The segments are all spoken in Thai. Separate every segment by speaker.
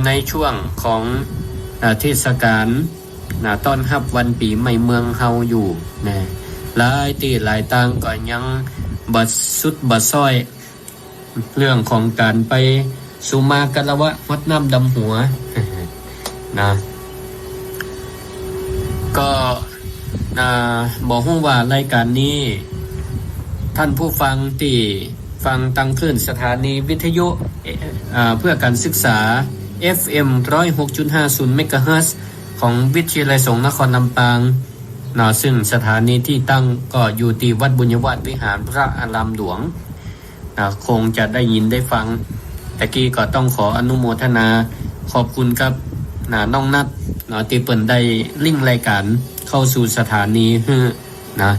Speaker 1: ในช่วงของเทศกาลต้อนรับวันปีใหม่เมืองเฮาอยู่นะหลายตีหลายต่างก็ยังบ่สุดบ่ซ้อยเรื่องของการไปสุมากะละวะวัดน้ำดำหัวนะก็บอกว่ารายการนี้ท่านผู้ฟังที่ฟังตั้งคลื่นสถานีวิทยุเพื่อการศึกษา FM 106.50 เมกะเฮิรตซ์ของวิทยาลัยสงฆ์นครลำปางซึ่งสถานีที่ตั้งก็อยู่ที่วัดบุญยวาสวิหารพระอารามหลวงคงจะได้ยินได้ฟังตะกี้ก็ต้องขออนุโมทนาขอบคุณครับน้องนัทที่เปิ่นได้ลิงก์รายการเข้าสู่สถานีนะ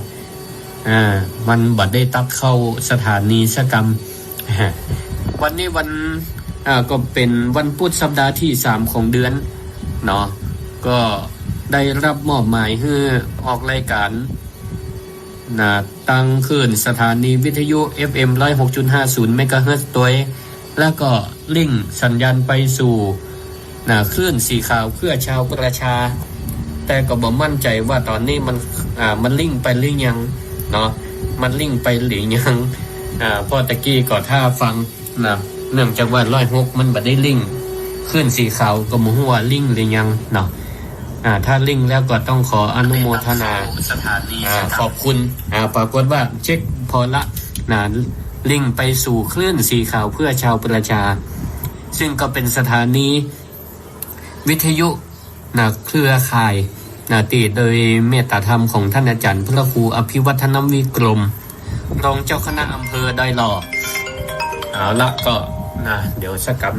Speaker 1: มันบัดได้ตัดเข้าสถานีสกรรมวันนี้วันก็เป็นวันพุธสัปดาห์ที่3ของเดือนเนาะก็ได้รับมอบหมายให้ออกรายการตั้งขึ้นสถานีวิทยุ FM 106.50 เมกะเฮิรตซ์ตัวแล้วก็ลิงก์สัญญาณไปสู่คลื่นสีขาวเพื่อชาวประชาแต่ก็บ่มั่นใจว่าตอนนี้มันลิงก์ไปหรือยังเนาะมันลิงก์ไปหรือยังพอตะกี้ก็ถ้าฟังเนื่องจากว่า106มันบ่ได้ลิงก์คลื่นสีขาวก็บ่ฮู้ว่าลิงก์หรือยังเนาะถ้าลิงก์แล้วก็ต้องขออนุโมทนาขอบคุณปรากฏว่าเช็คพอละลิงก์ไปสู่คลื่นสีขาวเพื่อชาวประชาซึ่งก็เป็นสถานีวิทยุเครือข่ายติดโดยเมตตาธรรมของท่านอาจารย์พระครูอภิวัฒนวิกรมรองเจ้าคณะอำเภอดอยหล่อเอาละก็เดี๋ยวสักกับ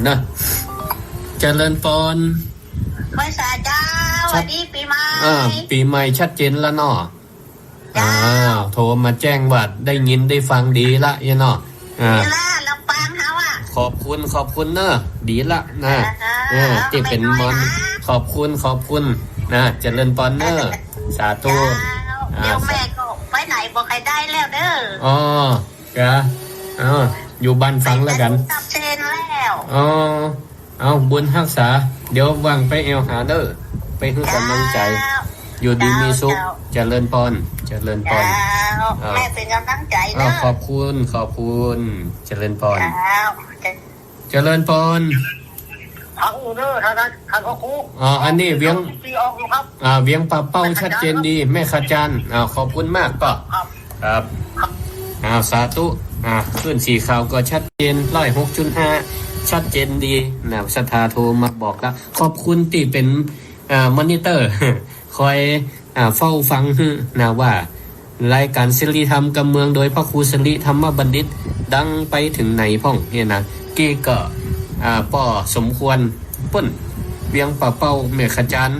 Speaker 1: เจริญพร
Speaker 2: ไม่สาเจ้าสวัสดีปีใหม่
Speaker 1: ปีใหม่ชัดเจนแล้วเนาะโทรมาแจ้งว่าได้ยินได้ฟังดีละเนาะ
Speaker 2: ดีละลำปางเฮา
Speaker 1: ขอบคุณเนอะดีละที่เป็นมอนขอบคุณเจริญพรเนอะสาธุ
Speaker 2: เดี๋ยวแม่ก็ไปไหนบอกใครได้แล้วเด้
Speaker 1: อยู่บ้านฟังแล้วกัน
Speaker 2: ตับเชนแล้ว
Speaker 1: เอาบุญรักษาเดี๋ยววางไปเอวหาเด้อไปให้กำลังใจอยู่ดีมีสุขเจริญพร
Speaker 2: แม่เป็นกำลังใจเด้อ
Speaker 1: ขอบคุณเจริญพรเจริญพร
Speaker 2: ทางเด้อทางครู
Speaker 1: อันนี้เวียงเวียงป่าเป้าชัดเจนดีแม่ขจารย์ขอบคุณมากก็ครับสาธุขึ้นสีขาวก็ชัดเจน106.5ชัดเจนดีศรัทธาโทรมาบอกแล้วขอบคุณที่เป็นมอนิเตอร์คอยเฝ้าฟังว่ารายการศิริธรรมกับเมืองโดยพระครูศิริธรรมบัณฑิตดังไปถึงไหนพ่องเนี่ยนะกี้ก็ป้อสมควรป่นเวียงป่าเป้าแม่ขจารย์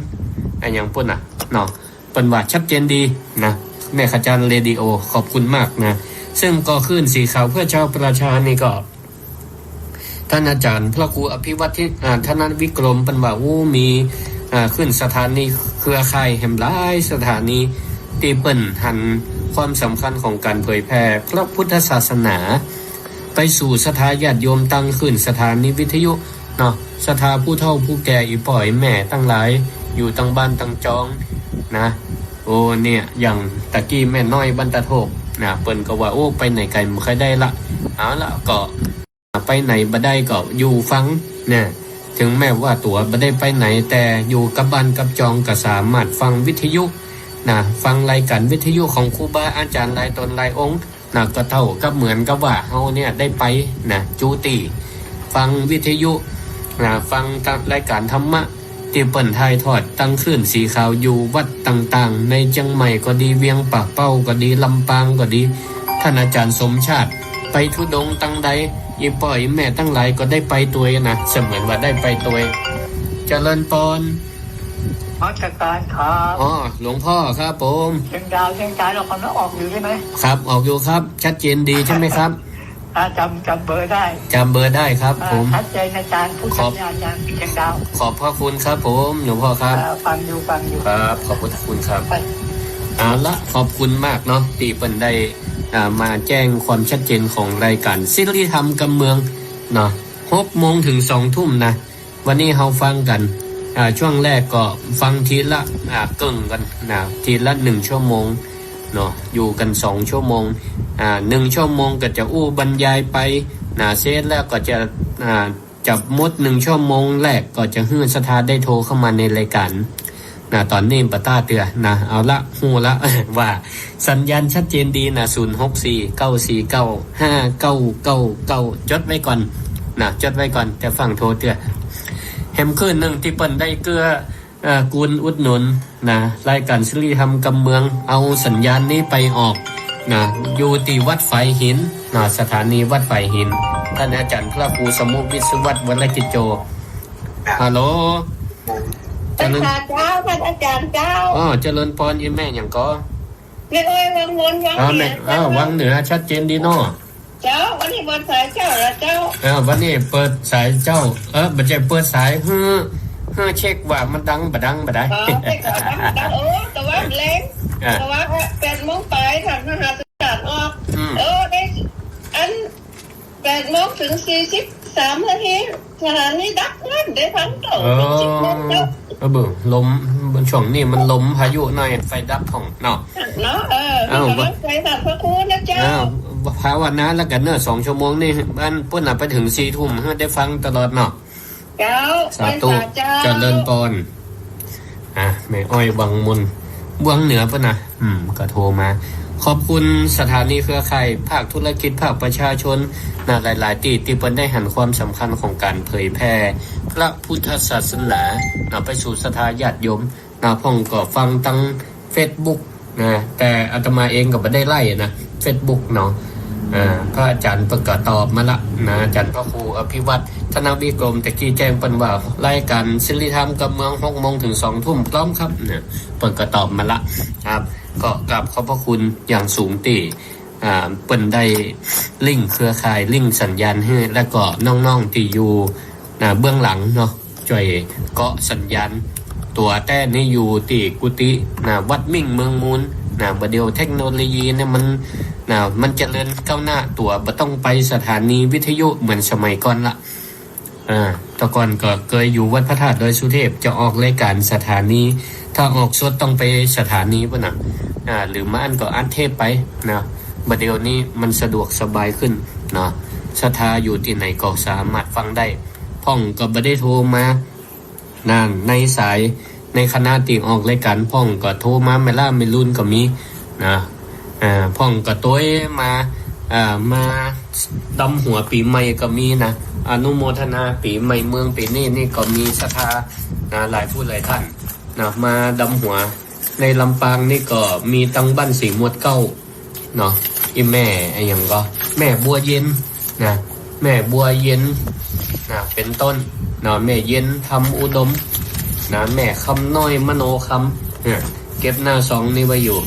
Speaker 1: อย่างป่นเนาะเป็นว่าชัดเจนดีนะแม่ขจารย์เรดิโอขอบคุณมากนะซึ่งก็ขึ้นสีขาวเพื่อชาวประชานี่ก็ท่านอาจารย์พระครูอภิวัตธนวิกรมเป็นว่ามีขึ้นสถานีเครือข่ายแห่งหลายสถานีตีเปิ่นหันความสำคัญของการเผยแพร่พระพุทธศาสนาไปสู่สถาญาติโยมตั้งขึ้นสถานีวิทยุเนาะสถาผู้เฒ่าผู้แก่อีป่อยแม่ตั้งหลายอยู่ตั้งบ้านตั้งจองนะเนี่ยอย่างตะกี้แม่น้อยบรรตะโทกเปิ้นก็ว่าไปไหนไกลบ่ค่อยได้ละเอาละก็ไปไหนบ่ได้ก็อยู่ฟังเนี่ยถึงแม้ว่าตัวบ่ได้ไปไหนแต่อยู่กับบ้านกับจองก็สามารถฟังวิทยุฟังรายการวิทยุของครูบาอาจารย์หลายตนหลายองค์ก็เท่ากับเหมือนกับว่าเฮาเนี่ยได้ไปจูติฟังวิทยุฟังรายการธรรมะที่เปิ้นถ่ายทอดตั้งคลื่นสีขาวอยู่วัดต่างๆในเชียงใหม่ก็ดีเวียงป่าเป้าก็ดีลำปางก็ดีท่านอาจารย์สมชาติไปธุดงค์ตั้งใดอีป่อยแม่ตั้งหลายก็ได้ไปตัวเสมือนว่าได้ไปตัวเจริญพร
Speaker 2: ราชการครับ
Speaker 1: หลวงพ่อครับผม
Speaker 2: เชียงดาวเราคนนั้นออกอยู่ใช่ไหม
Speaker 1: ครับออกอยู่ครับชัดเจนดีใช่ไหมครับ
Speaker 2: จำเบอร์ได้
Speaker 1: ผม
Speaker 2: ชัดเจนอาจารย์ผู้ชัดอาจารย์เชียงดาว
Speaker 1: ขอบพระคุณครับผมหลวงพ่อครับ
Speaker 2: ฟังอยู่
Speaker 1: ครับขอบพระคุณครับเอาละขอบคุณมากเนาะที่เปิ้นได้มาแจ้งความชัดเจนของรายการศิริธรรมกับเมืองเนาะ6 โมงถึง 2 ทุ่มนะ วันนี้เราฟังกันช่วงแรกก็ฟังทีละกึ่งกันนะทีละ1ชั่วโมงเนาะอยู่กัน2ชั่วโมง1ชั่วโมงก็จะบรรยายไปเซตแล้วก็จะจับมด1ชั่วโมงแรกก็จะฮื้อสถานได้โทรเข้ามาในรายการตอนนี้ปะต้าเตือเอาละฮู้ละ ว่าสัญญาณชัดเจนดี0649495999จดไว้ก่อนจดไว้ก่อนแต่ฟังโทรเตือแฮมคืนหนึ่งที่เปิ้นได้เกื้อกูลอุดหนุนรายการศิลธรรมกำเมืองเอาสัญญาณนี้ไปออกอยู่ที่วัดไฟหินสถานีวัดไฟหินท่านอาจารย์พระครูสมุวิศวัตรวรกิจโจฮัลโหล
Speaker 2: เจ้าท่านอาจารย์เจ้า
Speaker 1: เจริญพรแม่อย่างก็
Speaker 2: เรียกว่าวังวนวังเหนือ
Speaker 1: วังเหนือชัดเจนดีเนาะ
Speaker 2: เจ้าวันนี้เปิดสายเจ้าแล้วเจ้า
Speaker 1: วันนี้เปิดสายเจ้าบัจจัยเปิดสายเพื่อเช็คว่ามันดังบ่ดังบ่ได้
Speaker 2: ดังแต่ว่าแรงแต่ว่า8 โมงไปทำทหารศาสตร์ออกได้อัน8 โมงถึง43 นาทีสถานีดับนั่นได้พังต่อ10 โมงเจ้า
Speaker 1: ลมบนช่วงนี้มันลมพายุหน่อยไฟดับของเนาะ
Speaker 2: ไฟดับพระคุณนะเจ้า
Speaker 1: ภาวนาแล้วกันเนอะ2 ชั่วโมงนี่บ้านปุ่นไปถึง4 ทุ่มให้ได้ฟังตลอดเนาะ
Speaker 2: เจ้า
Speaker 1: สาธุเจริญพรแม่อ้อยวังมุนเบื้องเหนือปุ่นก็โทรมาขอบคุณสถานีเครือข่ายภาคธุรกิจภาคประชาชนหลายๆที่เปิ้นได้หันความสำคัญของการเผยแพร่พระพุทธศาสนาไปสู่ศรัทธาญาติโยมพ่องก็ฟังตั้ง Facebook แต่อาตมาเองก็บ่ได้ไล่นะ Facebook เนาะพระอาจารย์ประกาศตอบมาละอาจารย์พระครูอภิวัตรธนวิกรมตะกี้แจ้งเปิ้นว่ารายการศิลธรรมกับเมือง6 โมงถึง2 ทุ่มพร้อมครับเปิ้นก็ตอบมาละครับก็กราบขอบพระคุณอย่างสูงที่เปิ้นได้ลิงก์เครือข่ายลิงก์สัญญาณให้และก็น้องๆที่อยู่เบื้องหลังเนาะช่วยเกาะสัญญาณตัวแต่นี่อยู่ที่กุฏิวัดมิ่งเมืองมูลบ่เดียวเทคโนโลยีเนี่ยมันเจริญก้าวหน้าตัวบ่ต้องไปสถานีวิทยุเหมือนสมัยก่อนละแต่ก่อนก็เคยอยู่วัดพระธาตุดอยสุเทพจะออกรายการสถานีถ้าออกสดต้องไปสถานีป่ะนะหรือมาอันก็อัดเทปไปบัดเดี๋ยวนี้มันสะดวกสบายขึ้นศรัทธาอยู่ที่ไหนก็สามารถฟังได้พ่องก็บ่ได้โทรมาในสายในคณะติออกรายการพ่องก็โทรมาไม่ล่าไม่รุ่นก็มีพ่องก็ต้วยมาดำหัวปีใหม่ก็มีอนุโมทนาปีใหม่เมืองปีนี้ก็มีศรัทธาหลายผู้หลายท่านมาดำหัวในลำปางนี่ก็มีตังบ้านสีมวดเก้าอีแม่อย่างก็แม่บัวเย็นแม่บัวเย็นเป็นต้นแม่เย็นทำอุดมแม่คำน้อยมโนคำเก็บหน้า2นี้ไว้อยู่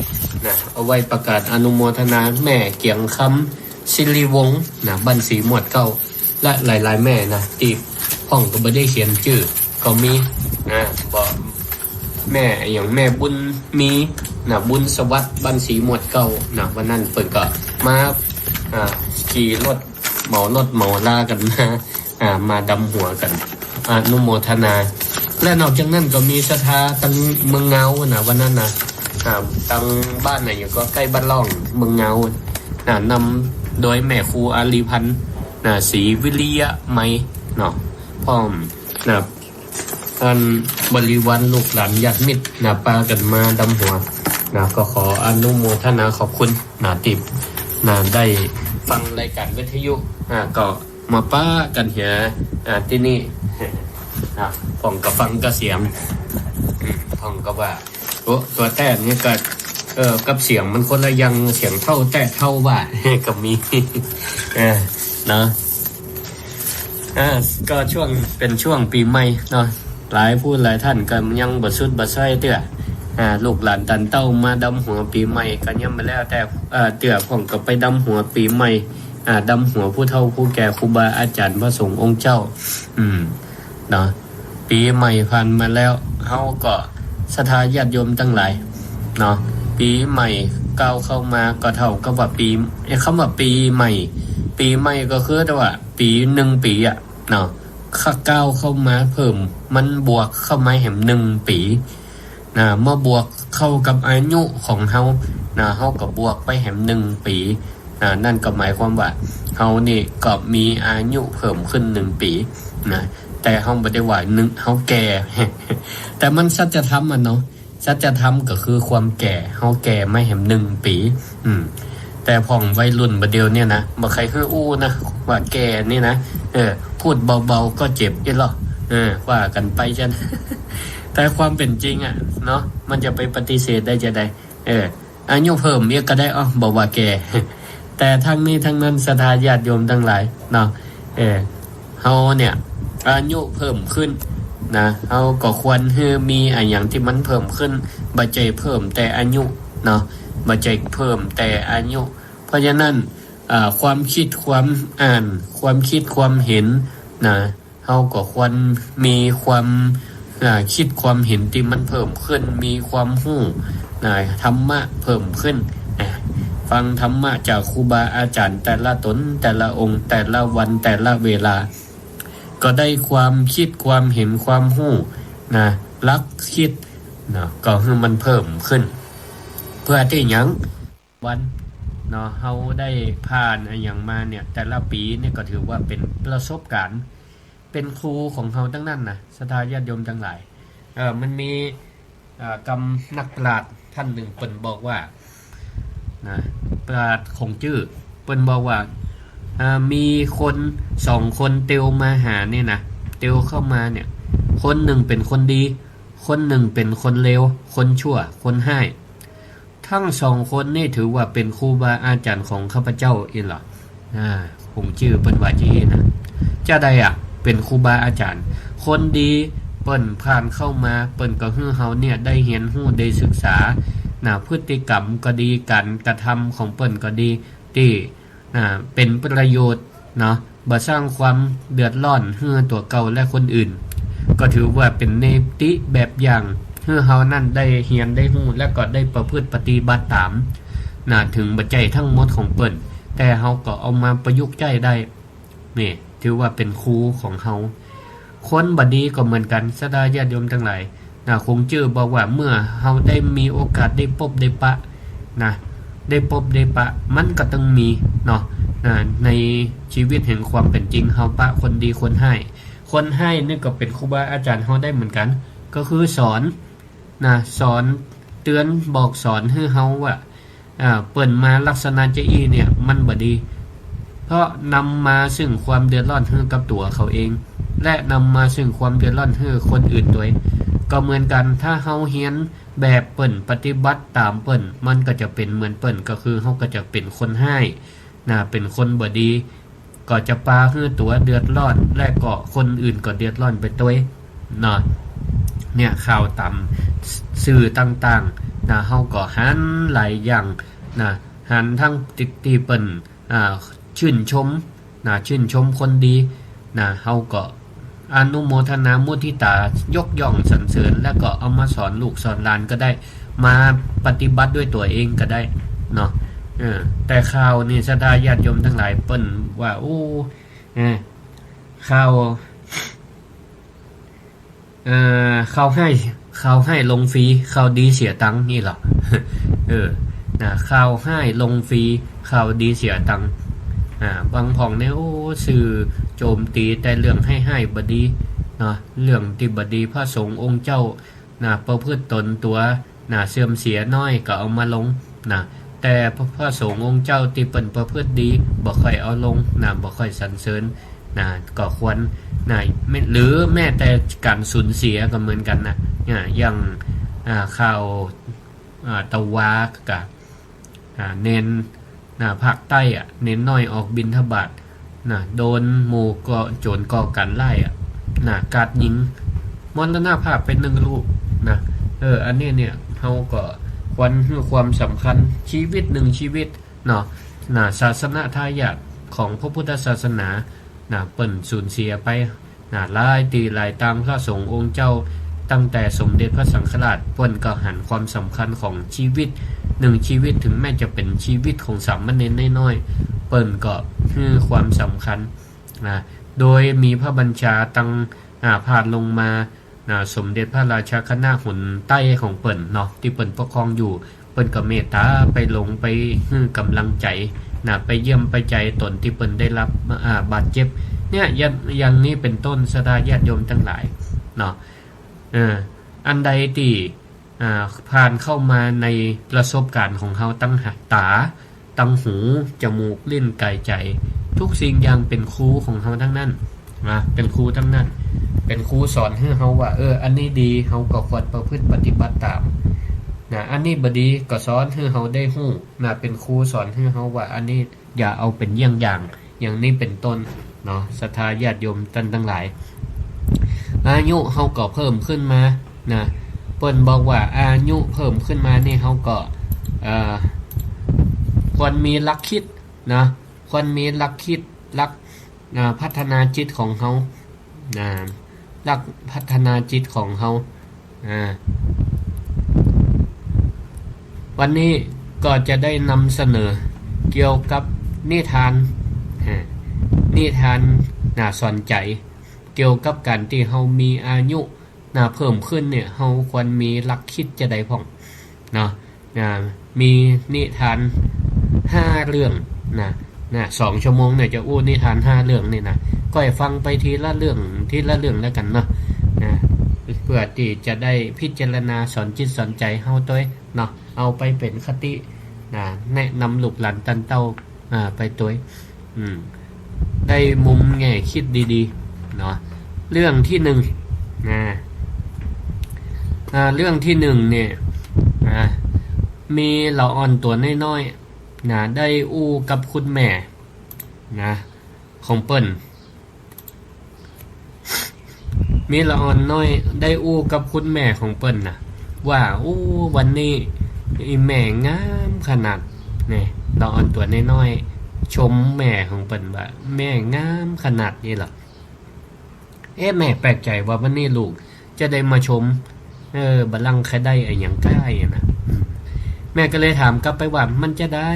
Speaker 1: เอาไว้ประกาศอนุโมทนาแม่เกียงคำศิริวงศ์บ้านสีมวดเก้าและหลายๆแม่ที่ห้องก็ไม่ได้เขียนชื่อก็มีบอกแม่อย่างแม่บุญมีบุญสวัสดิ์บ้านสีมวดเก้าวันนั้นเปิดก็มาขี่รถเหมารถลากันมาดำหัวกันอนุโมทนาและนอกจากนั้นก็มีศรัทธาตั้งเมืองเงาวันนั้นตั้งบ้านอย่างก็ใกล้บ้านล่องเมืองเงานำโดยแม่ครูอาลีพันธ์ศรีวิริยะไมพร้อมท่านบริวารลูกหลานญาติมิตรปากันมาดำหัวก็ขออนุโมทนาขอบคุณติบได้ฟังรายการวิทยุก็มาป้ากันเหียที่นี่ผมก็ฟังก็เสียงผมก็ว่าตัวแต่นี่ก็กับเสียงมันคนละยังเสียงเท่าแต่เท่าว่าก็มีก็ช่วงเป็นช่วงปีใหม่หลายผู้หลายท่านก็ยังบ่สุดบ่ซอยเตื้อลูกหลานตันเต้ามาดำหัวปีใหม่ก็ยังมาแล้วแต่เตื้อผมก็ไปดำหัวปีใหม่ดำหัวผู้เฒ่าผู้แก่ครูบาอาจารย์พระสงฆ์องค์เจ้าปีใหม่ผ่านมาแล้วเฮาก็ศรัทธาญาติโยมทั้งหลายปีใหม่ก้าวเข้ามาก็เท่ากับว่าคำว่าปีใหม่ก็คือแต่ว่าปี1 ปี ข้าก้าวเข้ามาเพิ่มมันบวกเข้ามาแหม1 ปีนะเมื่อบวกเข้ากับอายุของเฮานะเฮาก็บวกไปแหม1 ปีนะนั่นก็หมายความว่าเฮานี่ก็มีอายุเพิ่มขึ้น1 ปีนะแต่เฮาบ่ได้ว่าเฮาแก่ แต่มันสัจธรรมเนาะสัจธรรมก็คือความแก่เฮาแก่ไม่แหม1 ปีแต่พ่องวัยรุ่นบัดเดียวเนี่ยนะบ่ใครคืออู้นะว่าแก่นี่นะพูดเบาๆก็เจ็บอีหรอว่ากันไปจัง แต่ความเป็นจริงเนาะมันจะไปปฏิเสธได้จะได้อายุเพิ่มอีกก็ได้บอกว่าแก่ แต่ทั้งนี้ทั้งนั้นศรัทธาญาติโยมทั้งหลายเนาะเฮาเนี่ยอายุเพิ่มขึ้นนะเฮาก็ควรให้มีอย่างที่มันเพิ่มขึ้นบ่ใจเพิ่มแต่อายุเนาะบ่ใจเพิ่มแต่อายุเพราะฉะนั้นความคิดความอ่านความคิดความเห็นนะเฮาก็ควรมีความคิดความเห็นที่มันเพิ่มขึ้นมีความรู้ธรรมะเพิ่มขึ้นฟังธรรมะจากครูบาอาจารย์แต่ละตนแต่ละองค์แต่ละวันแต่ละเวลาก็ได้ความคิดความเห็นความรู้ลักคิดก็ให้มันเพิ่มขึ้นเพื่อที่หยังวันเฮาได้ผ่านอย่างมาเนี่ยแต่ละปีเนี่ยก็ถือว่าเป็นประสบการณ์เป็นครูของเฮาทั้งนั้นนะศรัทธาญาติโยมทั้งหลายมันมีกำนักปราชญ์ท่านหนึ่งเพิ่นบอกว่าปราชญ์คงจื้อเพิ่นบอกว่ามีคน2 คนเตียวมาหาเนี่ยนะเตียวเข้ามาเนี่ยคนหนึ่งเป็นคนดีคนหนึ่งเป็นคนเลวคนชั่วคนให้ทั้ง2 คนนี่ถือว่าเป็นครูบาอาจารย์ของข้าพเจ้าอีหล่ะคงจื้อเปิ้นว่าจีนะจะได้เป็นครูบาอาจารย์คนดีเปิ้นผ่านเข้ามาเปิ้นก็ให้เฮาเนี่ยได้เรียนรู้ได้ศึกษาพฤติกรรมก็ดีการกระทำของเปิ้นก็ดีที่เป็นประโยชน์เนาะบ่สร้างความเดือดร้อนให้ตัวเก่าและคนอื่นก็ถือว่าเป็นเนติแบบอย่างให้เฮานั่นได้เรียนได้รู้และก็ได้ประพฤติปฏิบัติตามถึงบ่ใจทั้งหมดของเปิ้นแต่เฮาก็เอามาประยุกต์ใช้ได้นี่ถือว่าเป็นครูของเฮาคนบ่ดีก็เหมือนกันศรัทธาญาติโยมทั้งหลายคงจื้อบอกว่าเมื่อเฮาได้มีโอกาสได้พบได้ปะได้พบได้ปะมันก็ต้องมีเนาะในชีวิตแห่งความเป็นจริงเฮาปะคนดีคนให้นี่ก็เป็นครูบาอาจารย์เฮาได้เหมือนกันก็คือสอนสอนเตือนบอกสอนให้เฮาว่าเปิ้นมาลักษณะจะอีเนี่ยมันบ่ดีเพราะนำมาซึ่งความเดือดร้อนให้กับตัวเขาเองและนำมาซึ่งความเดือดร้อนให้คนอื่นด้วยก็เหมือนกันถ้าเฮาเรียนแบบเปิ้นปฏิบัติตามเปิ้นมันก็จะเป็นเหมือนเปิ้นก็คือเฮาก็จะเป็นคนให้เป็นคนบ่ดีก็จะปาให้ตัวเดือดร้อนและก็คนอื่นก็เดือดร้อนไปด้วยเนี่ยข่าวตามสื่อต่างๆเฮาก็หันหลายอย่างหันทั้งติเปิ้นชื่นชมชื่นชมคนดีเฮาก็อนุโมทนามุทิตายกย่องสรรเสริญแล้วก็เอามาสอนลูกสอนหลานก็ได้มาปฏิบัติด้วยตัวเองก็ได้เนาะแต่ข่าวนี่ศรัทธาญาติโยมทั้งหลายเปิ้นว่าข่าวให้ลงฟรีข่าวดีเสียตังค์นี่หรอ ข่าวให้ลงฟรีข่าวดีเสียตังค์บางผ่องเนี่ยสื่อโจมตีแต่เรื่องให้บ่ดีเรื่องที่บ่ดีพระสงฆ์องค์เจ้าประพฤติตนตัวเสื่อมเสียน้อยก็เอามาลงแต่พระสงฆ์องค์เจ้าที่เปิ้นประพฤติดีบ่ค่อยเอาลงบ่ค่อยสรรเสริญก็ควรหรือแม้แต่การสูญเสียก็เหมือนกันอย่างข่าวตะวากับเน้นภาคใต้เน้นน้อยออกบิณฑบาตโดนหมู่ก็โจรก่อการไล่กาดยิงมรณภาพเป็น1 ลูกอันนี้เนี่ยเฮาก็ควรให้ความสำคัญชีวิต1 ชีวิตศาสนาทายาทของพระพุทธศาสนาเปิ้นสูญเสียไปหลายตีหลายตามพระสงฆ์องค์เจ้าตั้งแต่สมเด็จพระสังฆราชเปิ้นก็หันความสำคัญของชีวิต1 ชีวิตถึงแม้จะเป็นชีวิตของสามเณรน้อยๆเปิ้นก็ให้ความสำคัญ โดยมีพระบัญชาตั้งผ่านลงมาสมเด็จพระราชาคณะหนใต้ของเปิ่นเนาะที่เปิ่นปกครองอยู่เปิ่นก็เมตตาไปลงไปให้กำลังใจไปเยี่ยมไปใจตนที่เปิ่นได้รับบาดเจ็บเนี่ยอย่างนี้เป็นต้นสดาญาติโยมทั้งหลายเนาะอันใดที่ผ่านเข้ามาในประสบการณ์ของเขาตั้งตาตั้งหูจมูกลิ้นกายใจทุกสิ่งอย่างเป็นครูของเขาทั้งนั้นเป็นครูทั้งนั้นเป็นครูสอนให้เขาว่าอันนี้ดีเขาก็ควรประพฤติปฏิบัติตามอันนี้บ่ดีก็สอนให้เขาได้ฮู้เป็นครูสอนให้เขาว่าอันนี้อย่าเอาเป็นเยี่ยงอย่างนี้เป็นต้นเนาะศรัทธาญาติโยมท่านทั้งหลายอายุเขาก็เพิ่มขึ้นมาเปิ้นบอกว่าอายุเพิ่มขึ้นมานี่เขาก็ควรมีหลักคิดควรมีหลักคิดหลักพัฒนาจิตของเขาหลักพัฒนาจิตของเขาวันนี้ก็จะได้นำเสนอเกี่ยวกับนิทานน่าสนใจเกี่ยวกับการที่เฮามีอายุเพิ่มขึ้นเนี่ยเฮาควรมีหลักคิดจะได้พ่องมีนิทาน5เรื่อง2 ชั่วโมงเนี่ยจะอู้นิทาน5เรื่องนี่ก็ให้ฟังไปทีละเรื่องแล้วกันเนาะเพื่อที่จะได้พิจารณาสอนจิตสอนใจเฮาตัวเนาะเอาไปเป็นคติแนะนำลูกหลานตันเต้าไปตัวได้มุมแง่คิดดีๆเนาะเรื่องที่1เรื่องที่1เนี่ยมีเหล่าอ่อนตัวน้อยๆได้อู้กับคุณแม่ของเปิ้นมีละอ่อนน้อยได้อู้กับคุณแม่ของเปิ้นว่าวันนี้แม่งามขนาดนี่ละอ่อนตัวน้อยๆชมแม่ของเปิ้นว่าแม่งามขนาดนี้หรอแม่แปลกใจว่าวันนี้ลูกจะได้มาชมบัลลังก์ใครได้ไอ้หยังก้ายแม่ก็เลยถามกลับไปว่ามันจะได้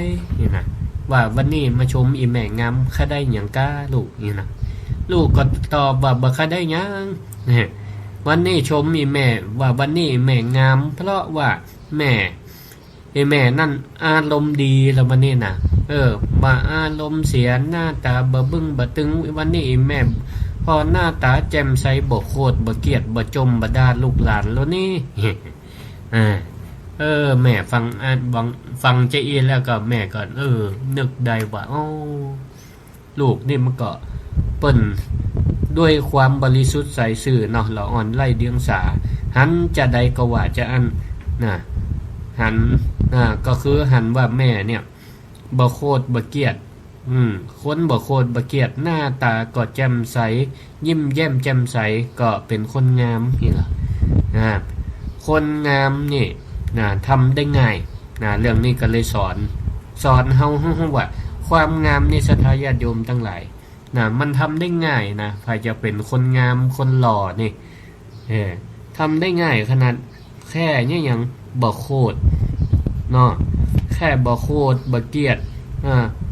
Speaker 1: ว่าวันนี้มาชมอีแม่งามใครได้หยังก้าลูกลูกก็ตอบว่าบ่ค่ได้หยังวันนี้ชมอีแม่ว่าวันนี้แม่งามเพราะว่าแม่นั่นอารมณ์ดีแล้ววันนี้บ่อารมณ์เสียหน้าตาบ่บึ้งบ่ตึงวันนี้แม่พอหน้าตาแจ่มใสบ่โคตรบ่เกลียดบ่จมบ่ด่าลูกหลานแล้วนี่แม่ฟังใจอีแล้วก็แม่ก็นึกได้ว่าลูกนี่มันก็เปิ้นด้วยความบริสุทธิ์ใสซื่อเนาะเราอ่อนไล่เดียงสาหันจะใดก็ว่าจะอันหันก็คือหันว่าแม่เนี่ยบ่โคตรบ่เกลียดคนบ่โคตรบ่เกลียดหน้าตาก็แจ่มใสยิ้มแย้มแจ่มใสก็เป็นคนงามนี่ล่ะคนงามนี่ทำได้ง่ายเรื่องนี้ก็เลยสอนเฮาว่าความงามในศรัทธาญาติโยมทั้งหลายมันทำได้ง่ายใครจะเป็นคนงามคนหล่อนี่ทำได้ง่ายขนาดแค่เนี่ยยังบ่โคตรเนาะแค่บ่โคตรบ่เกลียด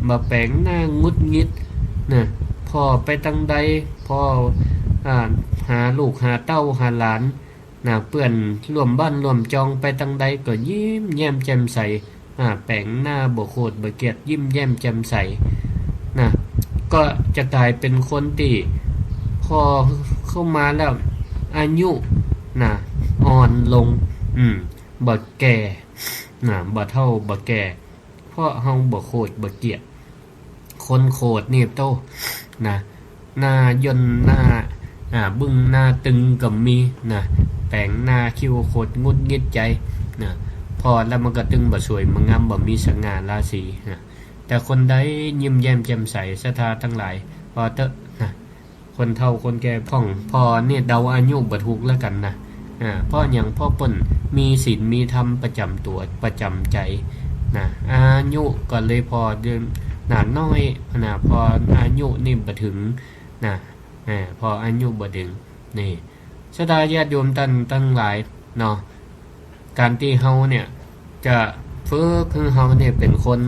Speaker 1: บ่แปลงหน้างุดงิดพอไปตั้งใดพอหาลูกหาเต้าหาหลานเพื่อนร่วมบ้านร่วมจองไปตั้งใดก็ยิ้มแย้มแจ่มใสแปลงหน้าบ่โคตรบ่เกลียดยิ้มแย้มแจ่มใสก็จะกลายเป็นคนที่พอเข้ามาแล้วอายุอ่อนลงบ่แก่บ่เฒ่าบ่แก่เพราะเฮาบ่โคตรบ่เกลียดคนโคตรนี่โตหน้าย่นหน้าบึ้งหน้าตึงก็มีแปลงหน้าคิ้วโคตรงุดงิดใจพอแล้วมันก็ตึงบ่สวยมันงามบ่มีสง่าราศีแต่คนใดยิ้มแย้มแจ่มใสศรัทธาทั้งหลายพอเตอะคนเฒ่าคนแก่พ่องพอเนี่ยเดาอายุบ่ถูกแล้วกันเพราะอย่างพ่อเปิ้นมีศีลมีธรรมประจำตัวประจำใจอายุก็เลยพอเดือนน้อยพออายุนี่บ่ถึงพออายุบ่ถึงนี่ศรัทธาญาติโยมตั้งหลายเนาะการที่เฮาเนี่ยจะฝึกคือเฮาเนี่ยเป็นคน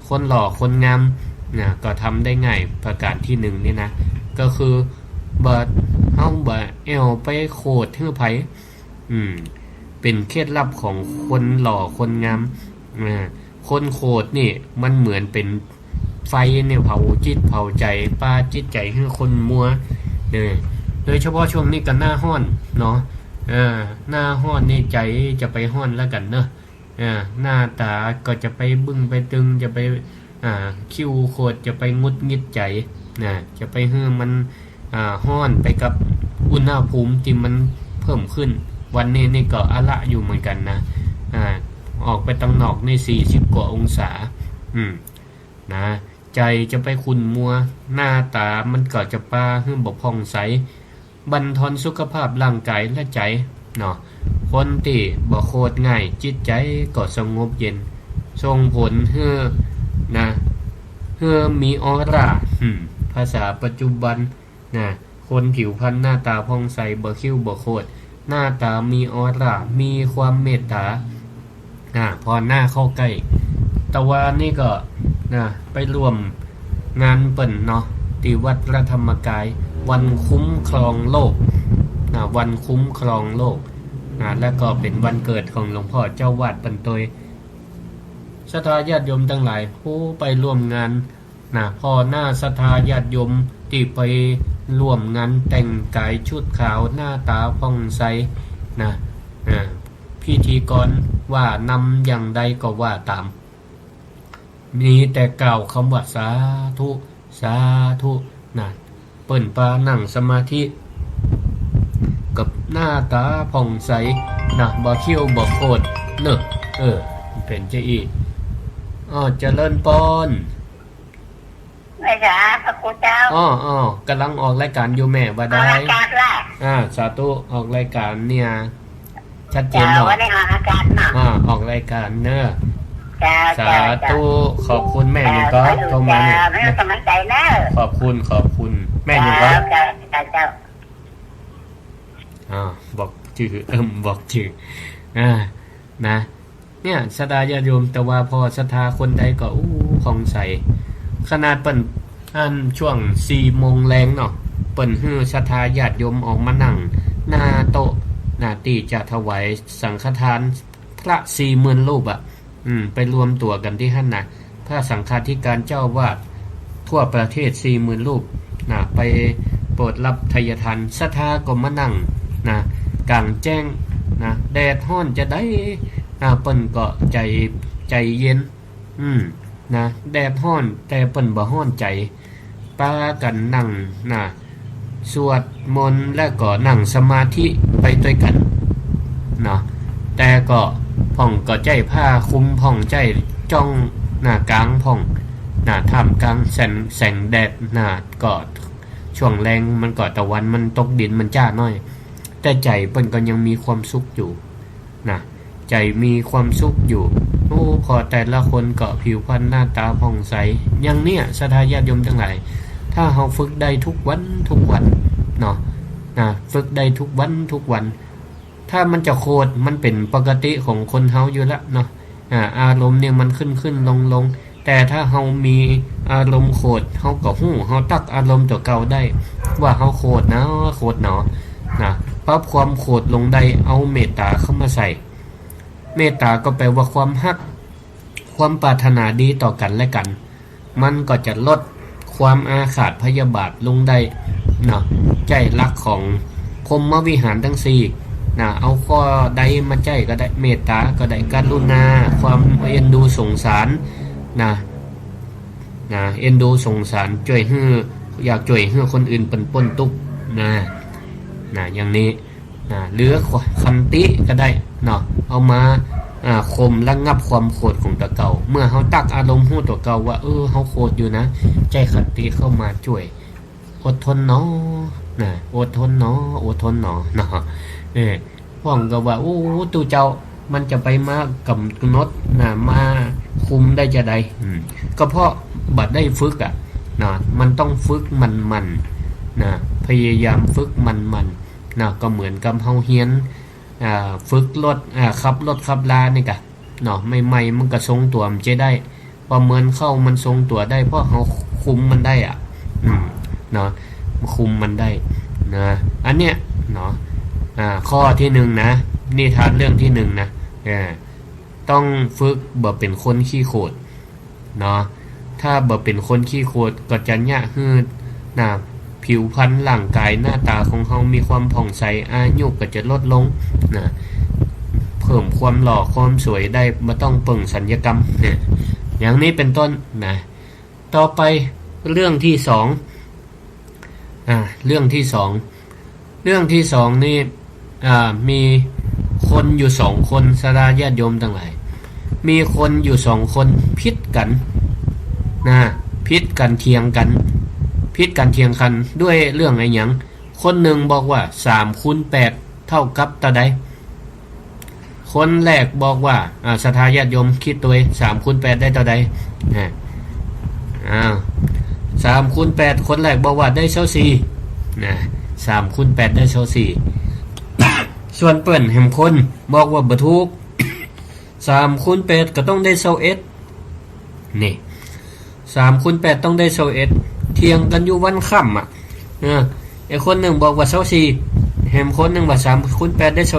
Speaker 1: คนหล่อคนงามก็ทำได้ง่ายประการที่1นี่ ก็คือบ่เฮาบ่แอวไปโคดฮื้อไผเป็นเคล็ดลับของคนหล่อคนงามคนโคดนี่มันเหมือนเป็นไฟเนี่ยเผาจิตเผาใจป้าจิตใจให้คนมัวโดยเฉพาะช่วงนี้กันหน้าห้อนเนาะหน้าห้อนนี่ใจจะไปห้อนแล้วกันเนาะหน้าตาก็จะไปบึ้งไปตึงจะไปคิ้วโคดจะไปงุดงิดใจจะไปให้มันห้อนไปกับอุณหภูมิที่มันเพิ่มขึ้นวันนี้นี่ก็อะละอยู่เหมือนกันนะออกไปตังนอกใน40กว่าองศานะใจจะไปขุ่นมัวหน้าตามันก็จะป้าให้บ่ผ่องใสบั่นทอนสุขภาพร่างกายและใจเนาะคนที่บ่โคตรง่ายจิตใจก็สงบเย็นส่งผลให้มีออร่าภาษาปัจจุบันคนผิวพรรณหน้าตาผ่องใสบ่คิ้วบ่โคตรหน้าตามีออร่ามีความเมตตาพอหน้าเข้าใกล้ตะวันนี่ก็ไปรวมงานเปิ่นเนาะที่วัดพระธรรมกายวันคุ้มครองโลกวันคุ้มครองโลกแล้วก็เป็นวันเกิดของหลวงพ่อเจ้าวาดปันโตยศรัทธาญาติโยมทั้งหลายผู้ไปร่วมงานพอหน้าศรัทธาญาติโยมที่ไปร่วมงานแต่งกายชุดขาวหน้าตาผ่องใสพิธีกรว่านำอย่างใดก็ว่าตามมีแต่กล่าวคำว่าสาธุสาธุเปิ้นปานั่งสมาธิกับหน้าตาผ่องใสบ่เขี้ยวบ่โคตรเป็นเจ้าอีเจริญปอน
Speaker 2: ไม่จ้าพระคุณเจ้าก
Speaker 1: ำลังออกรายการอยู่แม่ว่าได้
Speaker 2: รายการล่ะ
Speaker 1: สาธุออกรายการเนี่ยชัดเจนเนาะออกรายการเนอะสาธุขอบคุณแม่ยังก็โทรมาเนี่ย
Speaker 2: กำลังใจนะ
Speaker 1: ขอบคุณแม่ยังก็บอกชื่อบอกชื่อนะเนี่ยศรัทธาญาติโยมแต่ว่าพอศรัทธาคนใดก็ผ่องใสขนาดเปิ้นช่วง 4 โมงแรงเนาะเปิ้นฮื้อศรัทธาญาติโยมออกมานั่งหน้าโต๊ะที่จะถวายสังฆทานพระ 40,000 รูปไปรวมตัวกันที่หั่นพระสังฆาธิการเจ้าวาดทั่วประเทศ 40,000 รูปไปโปรดรับทายทานศรัทธาก็มานั่งกลางแจ้งแดดร้อนจะได้เปิ้นก็ใจเย็นแดดร้อนแต่เปิ้นบ่ร้อนใจปากันนั่งสวดมนต์แล้วก็นั่งสมาธิไปด้วยกันแต่ก็พ่องก็ใจผ้าคุมพ่องใจจ้องกลางพ่องท่ามกลางแสงแดดก็ช่วงแรงมันก็ตะวันมันตกดินมันจ้าน้อยแต่ใจเปิ้นก็ยังมีความสุขอยู่ใจมีความสุขอยู่พอแต่ละคนก็ผิวพรรณหน้าตาผ่องใสอย่างเนี้ยศรัทธาญาติโยมทั้งหลายถ้าเฮาฝึกได้ทุกวันเนาะฝึกได้ทุกวันถ้ามันจะโคตรมันเป็นปกติของคนเฮาอยู่แล้วเนาะอารมณ์เนี่ยมันขึ้นลงแต่ถ้าเฮามีอารมณ์โคตรเฮาก็ฮู้เฮาตักอารมณ์ตัวเก่าได้ว่าเฮาโคตรนะโคตรเนาะปรับความโคตรลงได้เอาเมตตาเข้ามาใส่เมตตาก็แปลว่าความฮักความปรารถนาดีต่อกันและกันมันก็จะลดความอาฆาตพยาบาทลงได้ใจรักของพรหมวิหารทั้ง4เอาข้อใดมาใจก็ได้เมตตาก็ได้กรุณาความเอ็นดูสงสารเอ็นดูสงสารช่วยให้อยากช่วยให้คนอื่นเป็นพ้นทุกข์อย่างนี้หรือคันติก็ได้เอามาข่มระงับความโกรธของตัวเก่าเมื่อเฮาตักอารมณ์ฮู้ตัวเก่าว่าเฮาโกรธอยู่นะใจคันติเข้ามาช่วยอดทนเนาะอดทนเนาะพ่องก็ว่าตู่เจ้ามันจะไปมากำหนดมาคุมได้จะใดก็เพราะบัดได้ฝึกมันต้องฝึกมันพยายามฝึกมันก็เหมือนกับเฮาเฮียนฝึกรถขับรถขับลานี่กะใหม่ๆมันก็ทรงตัวมันจะได้พอเหมือนเข้ามันทรงตัวได้เพราะเฮาคุมมันได้ คุมมันได้นะอันเนี้ยเนาะข้อที่หนึ่งนะนิทานเรื่องที่หนึ่งนะต้องฝึกบ่เป็นคนขี้โคตรเนาะถ้าบ่เป็นคนขี้โคตรก็จะยะฮืดนะผิวพรรณร่างกายหน้าตาของเขามีความผ่องใสอายุก็จะลดลงนะเพิ่มความหล่อความสวยได้ไม่ต้องเปิ่งศัลยกรรมเนี่ยอย่างนี้เป็นต้นนะต่อไปเรื่องที่สองเรื่องที่สองนี่มีคนอยู่สองคนสดาญาติโยมทั้งหลายมีคนอยู่สองคนพิษกันนะพิษกันเถียงกันด้วยเรื่องอะไรอย่างคนหนึ่งบอกว่า3 คูณ 8เท่ากับเท่าใดคนแรกบอกว่าสดาญาติโยมคิดตัว3 คูณ 8ได้เท่าใด3 คูณ 8คนแรกบอกว่าได้24นะ3 คูณ 8ได้24ส่วนเปิ้นแห่งคนบอกว่าบ่ถูก3 คูณ 8ก็ต้องได้21นี่3 คูณ 8ต้องได้21เถียงกันอยู่วันค่ำไอ้คนหนึ่งบอกว่า24แห่งคนหนึ่งว่า3 คูณ 8ได้21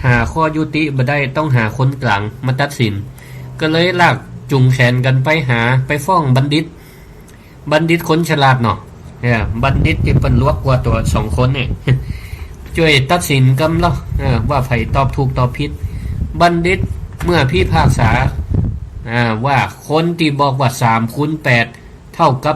Speaker 1: หาข้อยุติบ่ได้ต้องหาคนกลางมาตัดสินก็เลยลากจุงแขนกันไปฟ้องบัณฑิตคนฉลาดเนาะบัณฑิตที่เปิ้นลวกกว่าตัว2คนนี่ช่วยตัดสินกันเนาะว่าไผตอบถูกตอบผิดบัณฑิตเมื่อพิพากษาว่าคนที่บอกว่า3 คูณ 8เท่ากับ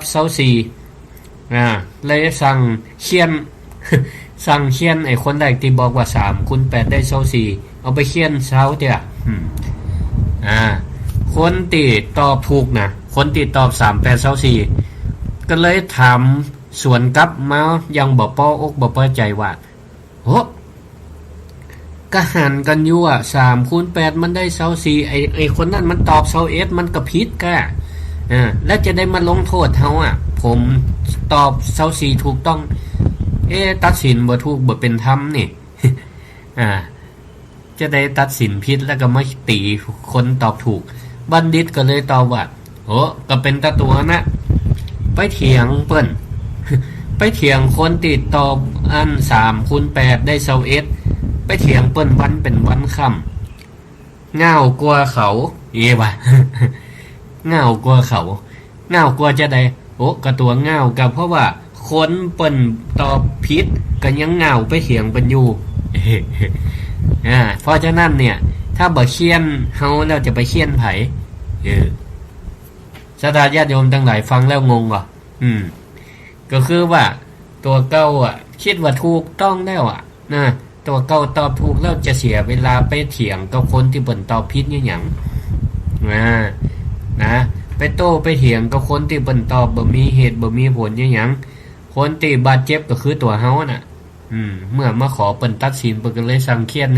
Speaker 1: 24เลยสั่งเขียนไอ้คนแรกที่บอกว่า3 คูณ 8ได้24เอาไปเขียนเช้าเด้คนที่ตอบถูกนะคนที่ตอบ3 8 24ก็เลยถามสวนกลับมายังบ่ป้ออกบ่ป้อใจว่าโหก็หันกันอยู่3 คูณ 8มันได้24ไอ้คนนั้นมันตอบ21มันก็ผิดก็แล้วจะได้มาลงโทษเฮาผมตอบ24ถูกต้องตัดสินบ่ถูกบ่เป็นธรรมนี่ จะได้ตัดสินผิดแล้วก็มาตีคนตอบถูกบัณฑิตก็เลยตอบว่าโอ้ก็เป็นตะตัวนะไปเถียงเปิ้น ไปเถียงคนติดตอบอัน3 คูณ 8ได้21ไปเถียงเปิ้นวันเป็นวันค่ำง่าวกลัวเขาว่ะ ง่าวกลัวเขาง่าวกลัวจะได้โอ้ก็ตัวง่าวกับเพราะว่าคนเปิ้นตอบผิดก็ยังง่าวไปเถียงเปิ้นอยู่ เพราะฉะนั้นเนี่ยถ้าบ่เขียนเฮาแล้วจะไปเขียนไผศรัทธาญาติโยมทั้งหลายฟังแล้วงงบ่ก็คือว่าตัวเก่าคิดว่าถูกต้องแล้วนะตัวเก่าตอบถูกแล้วจะเสียเวลาไปเถียงกับคนที่เปิ้นตอบผิดหยังนะไปโต้ไปเถียงกับคนที่เปิ้นตอบบ่มีเหตุบ่มีผลหยังคนที่บาดเจ็บก็คือตัวเฮาน่ะเมื่อมาขอเปิ้นตัดสินเปิ้นก็เลยสั่งเขียน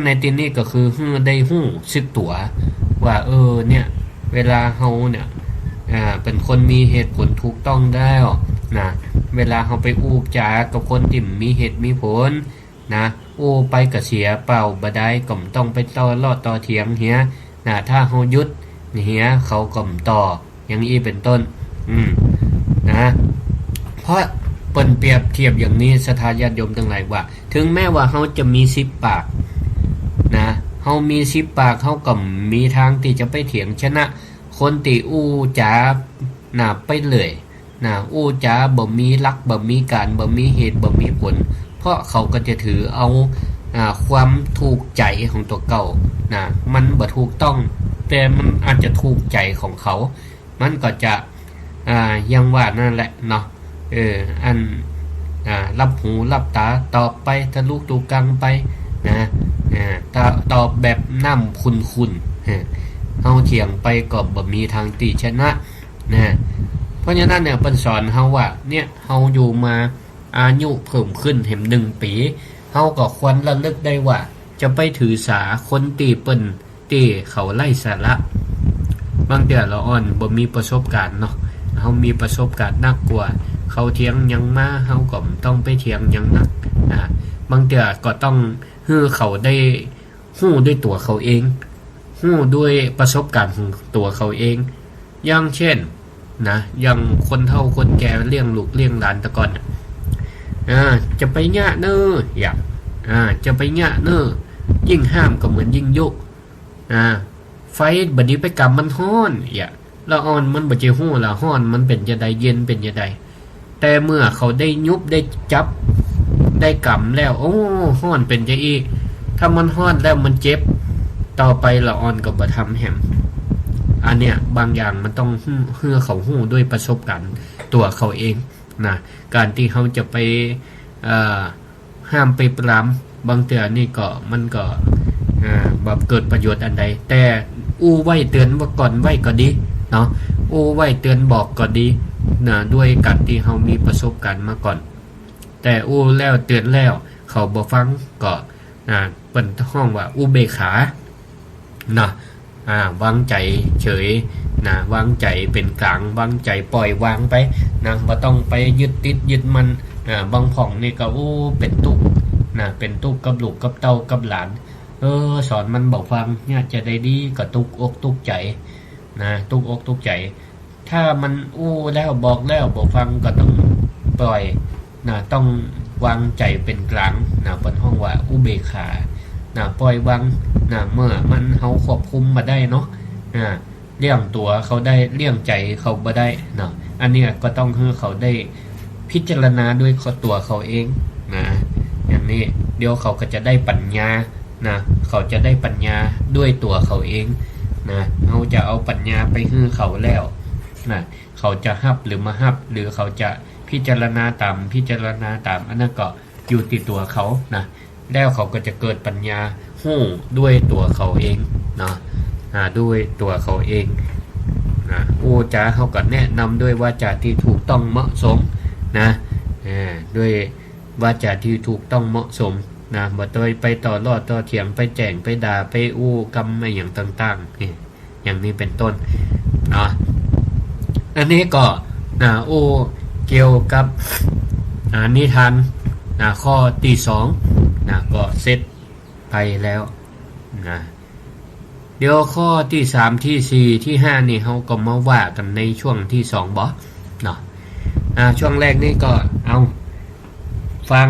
Speaker 1: ในที่นี้ก็คือได้ฮู้สึกตัวว่าเนี่ยเวลาเฮาเนี่ยเป็นคนมีเหตุผลถูกต้องแล้วนะเวลาเฮาไปอู้จากับคนที่มีเหตุมีผลนะไปก็เสียเปล่าบ่ได้ก็ต้องไปต่อเถียงเฮียนะถ้าเฮาหยุดเฮียเขาก็ต่ออย่างนี้เป็นต้นนะเพราะเปิ้นเปรียบเทียบอย่างนี้ศรัทธาญาติโยมทั้งหลายว่าถึงแม้ว่าเฮาจะมี10 ปากนะเฮามี10 ปากเฮาก็มีทางที่จะไปเถียงชนะคนที่อู้จาไปเลยอู้จาบ่มีหลักบ่มีการบ่มีเหตุบ่มีผลเพราะเขาก็จะถือเอาความถูกใจของตัวเก่ามันบ่ถูกต้องแต่มันอาจจะถูกใจของเขามันก็จะยังว่านั่นแหละเนาะอันรับหูรับตาตอบไปทะลุตูกังไปนะตอบแบบน้ำคุณเฮาเถียงไปก็บ่มีทางติชนะนะเพราะฉะนั้นเนี่ยเปิ้นสอนเฮาว่าเนี่ยเฮาอยู่มาอายุเพิ่มขึ้น1 ปีเฮาก็ควรระลึกได้ว่าจะไปถือสาคนตีเปิ้นตีเขาไล่สาระบางเดือเราอ่อนบ่มีประสบการณ์เนาะเฮามีประสบการณ์นักกว่าเขาเถียงยังมาเฮาก็ต้องไปเถียงยังนักบางเดือก็ต้องให้เขาได้ฮู้ด้วยตัวเขาเองฮู้ด้วยประสบการณ์ของตัวเขาเองอย่างเช่น นะอย่างคนเฒ่าคนแก่เลี้ยงลูกเลี้ยงหลานแต่ก่อนจะไปยะเนออยากจะไปยะเนอยิ่งห้ามก็เหมือนยิ่งยุไฟบัดนี้ไปกำมันฮ้อนอย่าละอ่อนมันบ่เจฮู้ละฮ้อนมันเป็นจะใดเย็นเป็นจะใดแต่เมื่อเขาได้ยุบได้จับได้กำแล้วโอ้ฮ้อนเป็นจะอีถ้ามันฮ้อนแล้วมันเจ็บต่อไปละอ่อนก็บ่ทำแหมอันเนี้ยบางอย่างมันต้องเฮือเขาฮู้ด้วยประสบการณ์ตัวเขาเองนะการที่เขาจะไปห้ามไปปรามบางเตือนี่ก็มันก็แบบเกิดประโยชน์อันใดแต่อู้ไว้เตือนว่าก่อนไว้ก็ดีเนาะอู้ไว้เตือนบอกก็ดีนะด้วยการที่เขามีประสบการณ์มาก่อนแต่อู้แล้วเตือนแล้วเขาบ่ฟังก็เป็นห้องว่าอุเบกขานะวางใจเฉยนะวางใจเป็นกลางวางใจปล่อยวางไปนะบ่ต้องไปยึดติดยึดมันบางผ่องนี่ก็เป็นตุกนะเป็นตุกกับลูกกับเต้ากับหลานสอนมันบอกฟังเนี่ยจะได้ดีก็ตุกอกตุกใจนะตุกอกตุกใจถ้ามันแล้วบอกแล้วบอกฟังก็ต้องปล่อยนะต้องวางใจเป็นกลางนะเป็นห้องว่าอุเบกขานะปล่อยวางนะเมื่อมันเขาควบคุมมาได้เนาะเลี้ยงตัวเขาได้เลี้ยงใจเขาบ่ได้เนาะอันนี้ก็ต้องให้เขาได้พิจารณาด้วยตัวเขาเองนะอย่างนี้เดี๋ยวเขาก็จะได้ปัญญานะเขาจะได้ปัญญาด้วยตัวเขาเองนะเขาจะเอาปัญญาไปให้เขาแล้วนะเขาจะฮับหรือมาฮับหรือเขาจะพิจารณาตามอันนั้นก็อยู่ที่ตัวเขานะแล้วเขาก็จะเกิดปัญญาฮู้ด้วยตัวเขาเองเนาะด้วยตัวเขาเองนะจาเขาก็แนะนำด้วยวาจาที่ถูกต้องเหมาะสมนะด้วยวาจาที่ถูกต้องเหมาะสมนะบ่ต้องไปต่อรอดต่อเถียงไปแจ้งไปด่าไปกำอะไรอย่างต่างๆนี่อย่างนี้เป็นต้นเนาะอันนี้ก็เกี่ยวกับนิทานข้อที่2ก็เสร็จไปแล้วนะเดี๋ยวข้อที่3ที่4ที่5นี่เฮาก็มาว่ากันในช่วงที่2บ่เนาะช่วงแรกนี่ก็เอาฟัง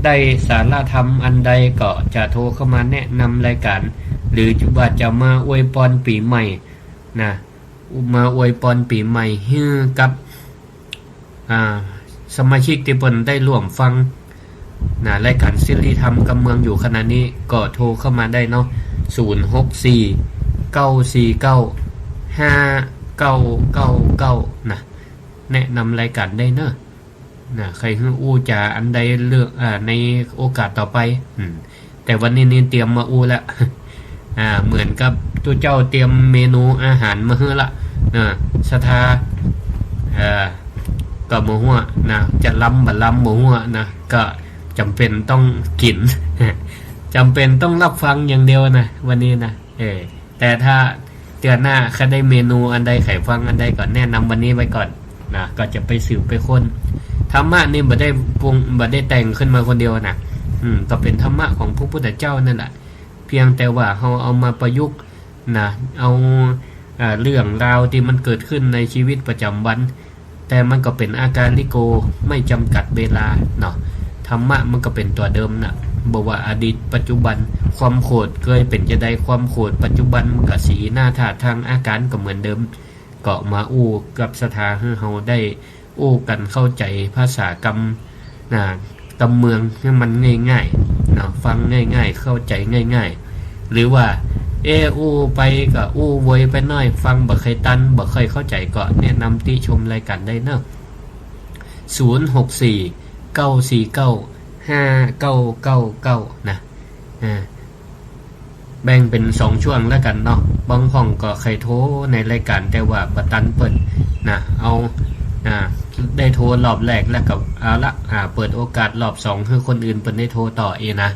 Speaker 1: ได้สาระธรรมอันใดก็จะโทรเข้ามาแนะนำรายการหรือว่าจะมาอวยพรปีใหม่นะมาอวยพรปีใหม่ให้กับสมาชิกที่เพิ่นได้ร่วมฟังรายการศิริธรรมกับเมืองอยู่ขณะนี้ก็โทรเข้ามาได้เนาะ064-949-5999นะแนะนำรายการได้เนาะใครฮู้จะอันใดเลือกในโอกาสต่อไปแต่วันนี้นี่เตรียมมาแล้วเหมือนกับตัวเจ้าเตรียมเมนูอาหารมาให้ละศรัทธาก็บ่ฮู้นะจะล้ำบ่ล้ำบ่ฮู้นะก็จำเป็นต้องกิน จำเป็นต้องรับฟังอย่างเดียวนะวันนี้นะแต่ถ้าเดือนหน้าใครได้เมนูอันใดไขฟังอันใดก่อนแนะนำวันนี้ไว้ก่อนนะก็จะไปสืบไปค้นธรรมะนี่บ่ได้ปรุงบ่ได้แต่งขึ้นมาคนเดียวนะก็เป็นธรรมะของพระพุทธเจ้านั่นแหละเพียงแต่ว่าเราเอามาประยุกต์นะเอาเรื่องราวที่มันเกิดขึ้นในชีวิตประจำวันแต่มันก็เป็นอาการลิโกไม่จำกัดเวลาเนาะธรรมะมันก็เป็นตัวเดิมนะบอกว่าอดีตปัจจุบันความโกรธเคยเป็นจะได้ความโกรธปัจจุบันกับสีหน้าท่าทางอาการก็เหมือนเดิมก็มากับสถาให้เราได้กันเข้าใจภาษากรรมกำเมืองให้มันง่ายๆนะฟังง่ายๆเข้าใจง่ายๆหรือว่าไปก็โวยไปหน่อยฟังบ่เคยตันบ่เคยเข้าใจก็แนะนำติชมรายการได้เนาะ064-949-5999นะแบ่งเป็น2ช่วงแล้วกันเนาะบางห้องก็เคยโทรในรายการแต่ว่าบ่ตันเปิดนะเอาได้โทรรอบแรกแล้วก็เอาละเปิดโอกาสรอบ2ให้คนอื่นเพิ่นได้โทรต่อเองนะ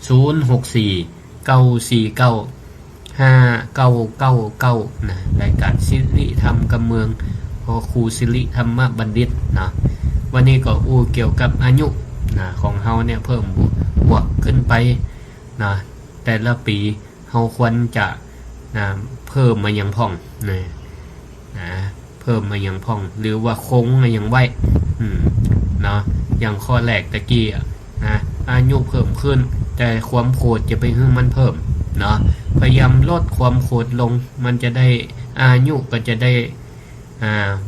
Speaker 1: 064-949-5999นะรายการศิริธรรมกับเมืองครูศิริธรรมบัณฑิตนะวันนี้ก็เกี่ยวกับอายุนะของเฮาเนี่ยเพิ่มบวกขึ้นไปนะแต่ละปีเฮาควรจะเพิ่มมาอย่างพ่องนะ เพิ่มมาอย่างพ่องหรือว่าคงมาอย่างไว้เนาะอย่างข้อแรกตะกี้อายุเพิ่มขึ้นแต่ความโคตรจะไปให้มันเพิ่มเนาะพยายามลดความโคตรลงมันจะได้อายุก็จะได้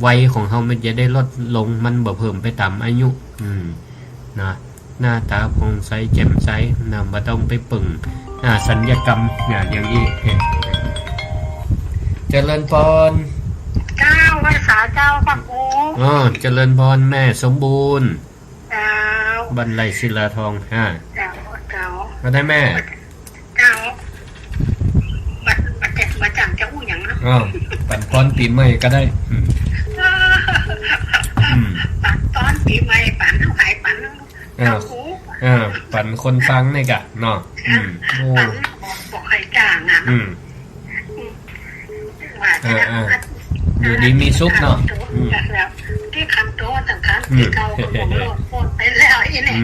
Speaker 1: วัยของเขามันจะได้ลดลงมันบ่เพิ่มไปตามอายุนะหน้าตาผ่องใสแจ่มใสนะบ่ต้องไปปึ่งสัญญกรรมอย่างนี้เจริญพร
Speaker 2: เจ้าภาษาเจ้าปักอู
Speaker 1: เจริญพรแม่สมบูรณ์
Speaker 2: เจ้า
Speaker 1: บรรลัยศิลาทอง
Speaker 2: เจ้า
Speaker 1: มาได้แม่
Speaker 2: เจ้ามาจังจะอู้อย่างนะ
Speaker 1: ปั่นพรปีใหม่ก็ได้
Speaker 2: ปั่นตอนปีใหม่ปั่นเท่าไหร่ปั่น
Speaker 1: ปั่นคนฟังนี่กะเนาะ
Speaker 2: ปั่นบอกใครจ้าง
Speaker 1: อยู่ดีมีซุปเนาะ
Speaker 2: ที่คำโตต่างกันที่เขาบอกโลดโคตรไปแล้วอีนี่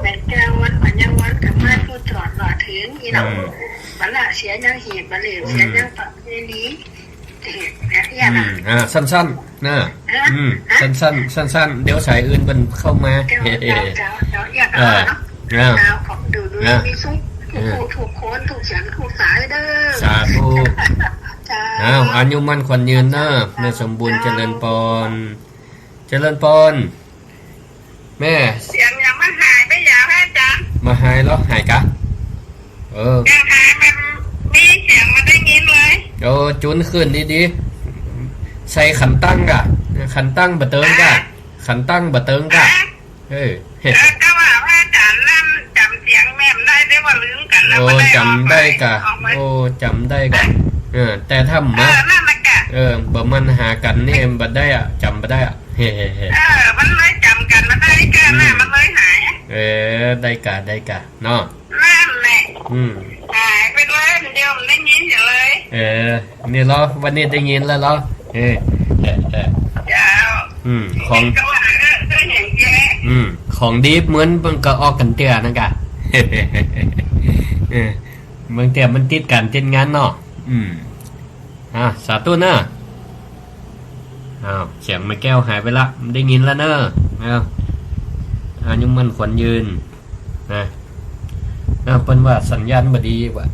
Speaker 2: แม่แก้ววันยังวันกับแม่ผู้จอดหล่อถึงอีน้องบัลละเสียยังหีบบัลเลเสียยังปักนี้
Speaker 1: สั้นๆนะสั้นเดี๋ยวสายอื่นมันเข้ามา
Speaker 2: ดูมีซุปถูกโคนถูกฉันถูกสายเด้อ
Speaker 1: สาธุอายุมั่นขวัญยืนนะแม่สมบูรณ์เจริญปอนแม่
Speaker 2: เสียงยังไม่หายไม่อยากให้จัง
Speaker 1: มาหายแล้วหายกะ
Speaker 2: ยังหายมันมีเสียงมันได้ยินเลย
Speaker 1: จุนขึ้นดีๆใส่ขันตั้งกะขันตั้งบะเติงกะขันตั้งบะเติงกะ
Speaker 2: ก็ว่าจันนั่นจำเสียงแม่ได้ได้ว่าลืมกันแล้ว
Speaker 1: จำได้กะจำได้กะแต่ถ้ามาบ่มันหากันนี่บ่ได้จำบ่ได้
Speaker 2: มันเลยจำกันมาได้แค่นั้นมันเลยหาย
Speaker 1: ได้กะเนาะ
Speaker 2: นั่นแหละหายไปเลยเดียวมันได้ยินอยู่เลย
Speaker 1: นี่เหรอวันนี้ได้ยินแล้วเหรอของของดีเหมือนมันก็ออกกันเตี้ยนะกะบางเตี้ยมันติดกันติดงานเนาะสาธุเนอะเสียงไม่แก้วหายไปละได้ยินแล้วเนอะอายุมันขวัญยืนเป็นว่าสัญญาณบดีว่า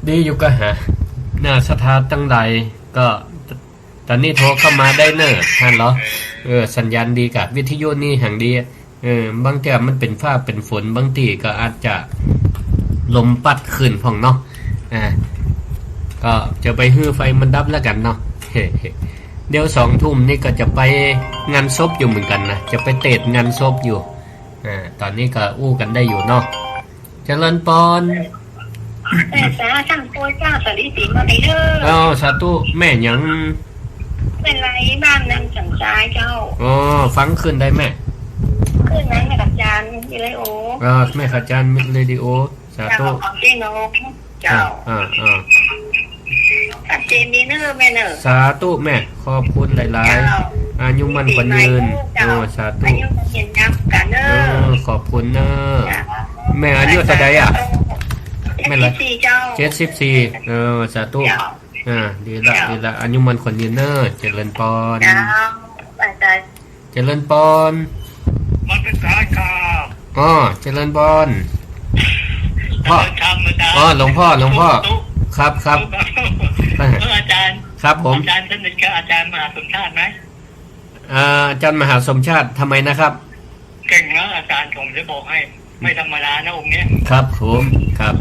Speaker 1: ดีอยู่ก็หาสถานตั้งใดก็ตอนนี้โทรเข้ามาได้เนอะท่านเหรอสัญญาณดีกับวิทยุนี่ห่างดีบางทีมันเป็นฟ้าเป็นฝนบางทีก็อาจจะลมปัดขึ้นของเนาะก็จะไปฮื้อไฟมันดับแล้วกันเนาะเดี๋ยว2 ทุ่มนี่ก็จะไปงานศพอยู่เหมือนกันนะจะไปเตะงานศพอยู่ตอนนี้ก็อู้กันได้อยู่เนาะเจริญปอน
Speaker 2: สาช่างตัวเจ้าสลิติมาเด้อ
Speaker 1: สาธุแม่ยัง
Speaker 2: เป็นไรบ้านนั่งสังสายเจ้า
Speaker 1: ฟังขึ้นได้แม่
Speaker 2: ขึ้นนั้นแม่ขัดจานมิเลโอ
Speaker 1: แม่ขัดจานมิเลโอสาธุ
Speaker 2: เจ้าขัดเจนดีเนอแม่เนอ
Speaker 1: สาธุแม่ขอบคุณหลายๆอายุมันขวัญยืนสาธุขอบคุณเนอแม่อายุเท่าใดแม่ละ74สาธุดีละอายุมันขวัญยืนเนอเจริญปอนเจริญปอน
Speaker 2: มันเป็นสายข่าว
Speaker 1: เจริญปอนพ่อหลวงพ่อครับ
Speaker 2: อาจารย์
Speaker 1: ครับผม
Speaker 2: อาจารย์สนิทกับอาจารย์มหาสมชาติไหม
Speaker 1: อาจารย์มหาสมชาติทำไมนะครับ
Speaker 2: เก่งนะอาจารย์ผมจะบอกให้ไม่ธรรมดานะองค์นี้
Speaker 1: ครับผ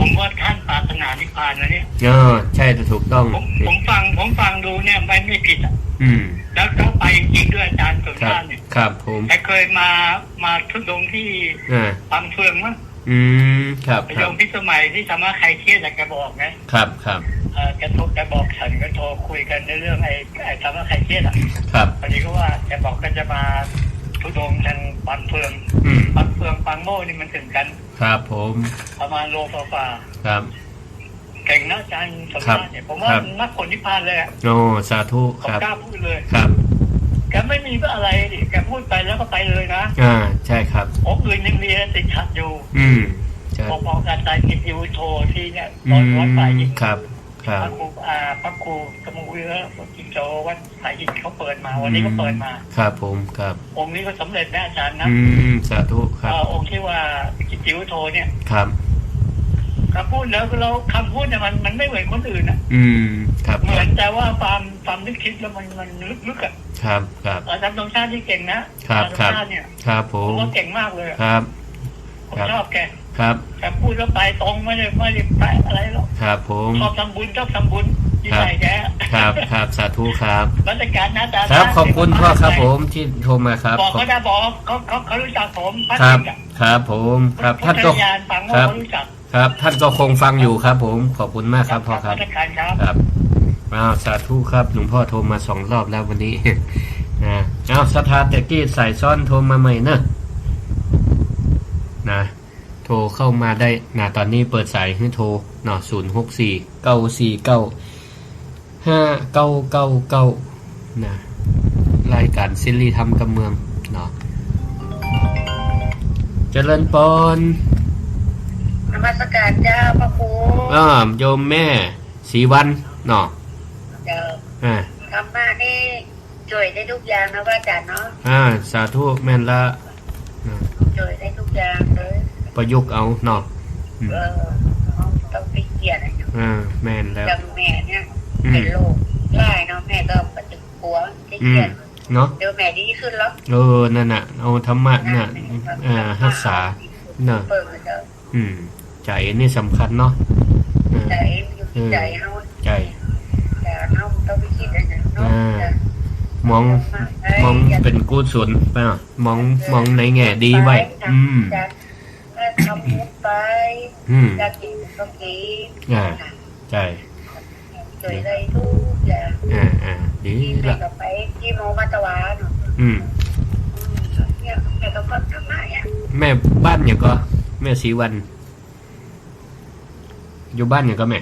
Speaker 1: ม
Speaker 2: ว่าท่านปรารถนานิพพานนะเนี่ย
Speaker 1: ใช่ถูกต้อง
Speaker 2: ผมฟังดูเนี่ยไม่ผิดแล้วก็ไปจริงด้วยอาจารย์สมชาติเนี่ย
Speaker 1: ครับผม
Speaker 2: แต่เคยมาทุดงที่ปั๊มเฟืองมั้ง
Speaker 1: ครับ
Speaker 2: โยมพิสมัยที่ทำว่าใครเครียดอยากจะบอกนะครับแกบอกฉันก็โทรคุยกันในเรื่องไอ้ทำว่าใครเครียด
Speaker 1: ครับ
Speaker 2: พอดีก็ว่าแกบอกก็จะมาทุดงทางปั๊มเฟืองปังโม่นี่มันถึงกัน
Speaker 1: ครับผม
Speaker 2: ประมาณโลฝ่า
Speaker 1: ครับ
Speaker 2: เก่งนะอาจารย์สมชาติเนี่ยผมว่านักผลนิพพานเลย
Speaker 1: สาธุครับ
Speaker 2: กล้าพูดเลย
Speaker 1: ครับ
Speaker 2: แกไม่มีอะไรแกพูดไปแล้วก็ไปเลยนะ
Speaker 1: ใช่ครับ
Speaker 2: ผมอื่นยังมีติดขัดอยู่
Speaker 1: ใช่
Speaker 2: พอการตายกิจยูโทที่เนี่ยตอนวัดไป
Speaker 1: ครับ ครับ
Speaker 3: พระครูสมุเอื้อจิตโจวัดสายหินเขาเปิดมาวันนี้ก็เปิดมา
Speaker 1: ครับผมครับ
Speaker 3: องค์นี้ก็สำเร็จนะอาจารย์นะ
Speaker 1: สาธุครับ
Speaker 3: องค์ที่ว่าจิตติวโทเนี่ย
Speaker 1: ครับ
Speaker 3: คำพูดแล้วเราคำพูดเนี่ยมันไม่เหมือนคนอื่นนะ
Speaker 1: ครับ
Speaker 3: เหมือนแต่ว่าความนึกคิดแล้วมันลึกๆอ่ะ
Speaker 1: ครับครับ
Speaker 3: อาจารย์ตรงชาติที่เก่งนะครับเนี่ย
Speaker 1: ครับผม
Speaker 3: ว่าเก่งมากเลย
Speaker 1: ครับ
Speaker 3: ผมชอบแก
Speaker 1: ครับ
Speaker 3: แต่พูดแล้วไปตรงไม่ได้แปะอะไรหรอก
Speaker 1: ครับผม
Speaker 3: ชอบทำบุญยิ่งใหญ่แก
Speaker 1: ครับครับสาธุครับ
Speaker 3: บรรยากาศนะอาจารย์
Speaker 1: ครับขอบคุณพ่อครับผมที่โทรมาครับ
Speaker 3: บอกเขาได้บอกเขารู้จักผม
Speaker 1: ครับผมครับท่านก็ครับท่านก็คงฟังอยู่ครับผมขอบคุณมากครับพ่อครับครับสาธุครับหลวงพ่อโทรมา2 รอบแล้ววันนี้สถาตะกี้ใส่ซ้อนโทรมาใหม่นะโทรเข้ามาได้ตอนนี้เปิดสายให้โทร064-949-5999รายการซิลีทำกับเมืองเจริญปน
Speaker 2: นมัสการเจ้าพระครู
Speaker 1: โยมแม่ศรีวันเนาะ
Speaker 2: ทำมานี่ช่วยได้ทุกอย่างนะว่าอาจารย์เนาะ
Speaker 1: สาธุแม่นละ
Speaker 2: ช่วยได้ทุกอย่างเลย
Speaker 1: ประยุกต์เอาเนาะ
Speaker 2: ต้องไปเกียรติ
Speaker 1: แม่นแล้ว
Speaker 2: จังแม่เนี่ยเป็นโรคไล่เนาะแม่ก็ปฏิปัวได้เกียรติ
Speaker 1: เนาะ
Speaker 2: เดี๋ยวแม่ดีขึ้นแล้ว
Speaker 1: นั่นน่ะเอาธรรมะน่ะรักษาเนาะใจนี่สำคัญเนาะ
Speaker 2: ใจเฮา
Speaker 1: ใจ
Speaker 2: แต่เฮาต้องไปคิดอะไรเนาะ
Speaker 1: มองเป็นกุศลไปมองในแง่ดีไว้
Speaker 2: ทำบุญไปอยากกินก็กิน
Speaker 1: ใจ
Speaker 2: ช่วยได้ทุกอย่าง
Speaker 1: ดี
Speaker 2: ละไปที่โมมาตวาเนาะเนี่ยแม่ก็ทำมาเนี่ย
Speaker 1: แม่บ้านอย่างก็แม่ศรีวันอยู่บ้านอย่างก็แม่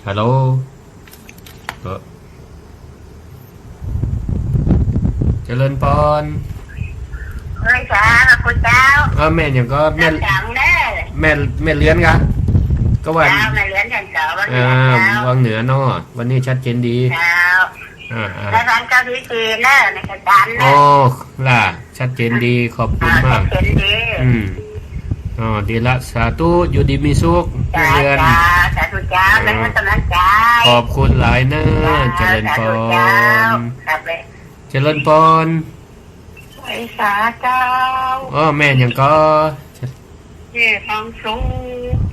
Speaker 1: ฮัลโหลเจริญพร
Speaker 2: ไม่ใช่คุณเจ้า
Speaker 1: แม่อย่างก็แม่เลี้ยนกะก็วัน
Speaker 2: แม่เลี้ยนกันเจ้า
Speaker 1: วังเหนือเนาะวันนี้ชัดเจนดี
Speaker 2: แล้วร้านเจ้าที่จีนเนอะในกระดาน
Speaker 1: ล่ะชัดเจนดีขอบคุณมากดีละสาธุอยู่ดีมีสุขเรียน
Speaker 2: สาธุเจ้าและกำลังใจ
Speaker 1: ขอบคุณหลายเนอะเจริญพรเจริญพร
Speaker 2: ไอ้สาเจ้า
Speaker 1: แม่ยังก็
Speaker 2: แม่ทองสุก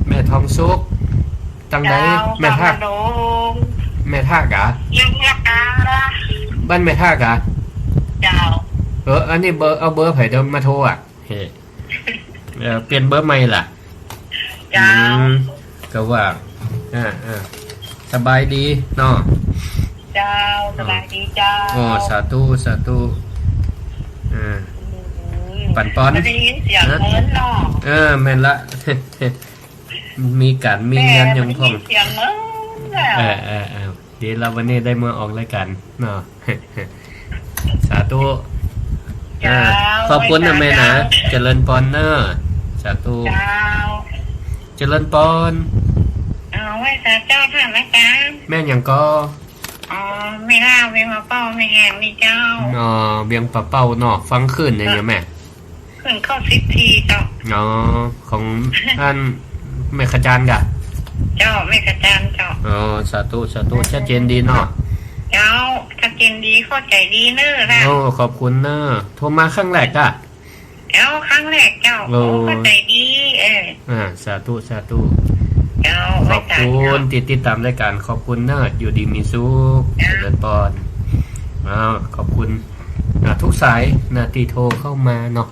Speaker 1: แม่ทองสุกตั้งใดแม่ท่าแม่ท่ากะ
Speaker 2: ยังแม่ตาละ
Speaker 1: บ้านแม่ท่ากะ
Speaker 2: เจ้า
Speaker 1: อันนี้เบอร์เอาเบอร์ไผ่เดิมมาโทรเปลี่ยนเบอร์ใหม่ล่ะก็ว่าสบายดีเนาะ
Speaker 2: เจ้าสบายดีเจ้า
Speaker 1: สาธุปั่นป้อน
Speaker 2: ได้ยินเสียงเหมือนเนาะ
Speaker 1: แม่นละมีการมีงานยังพ่อง
Speaker 2: เสียงเหมือน
Speaker 1: เดี๋ยวเราวันนี้ได้มาออกรายการเนาะสาธุขอบคุณนะแม่นะเจริญพรเนอะสาธุเจริญพร
Speaker 2: ไว้สาเจ้าท่านละกัน
Speaker 1: แม่ยังก็
Speaker 2: ไม่ล่าเวียงปะเป้าไม่แหงนี่เจ้า
Speaker 1: เวียงปะเป้าเนาะฟังขึ้นเนี่ยแม่
Speaker 2: ขึ้นเข้า10 ทีเจ้า
Speaker 1: ของท่านแม่ขจารกะ
Speaker 2: เจ้าแม่ขจารเจ้า
Speaker 1: สาธุชัดเจนดีเนาะ
Speaker 2: เจ้าชัดเจนดีเข้าใจดีเนอะนะ
Speaker 1: ขอบคุณเนอะโทรมาครั้งแรกอะ
Speaker 2: ครั้งแรกเจ้าเข้าใจดี
Speaker 1: สาธุขอบคุณติดตามรายการขอบคุณเนอะอยู่ดีมีสุขเจริญพรขอบคุณทุกสายที่โทรเข้ามาเนาะ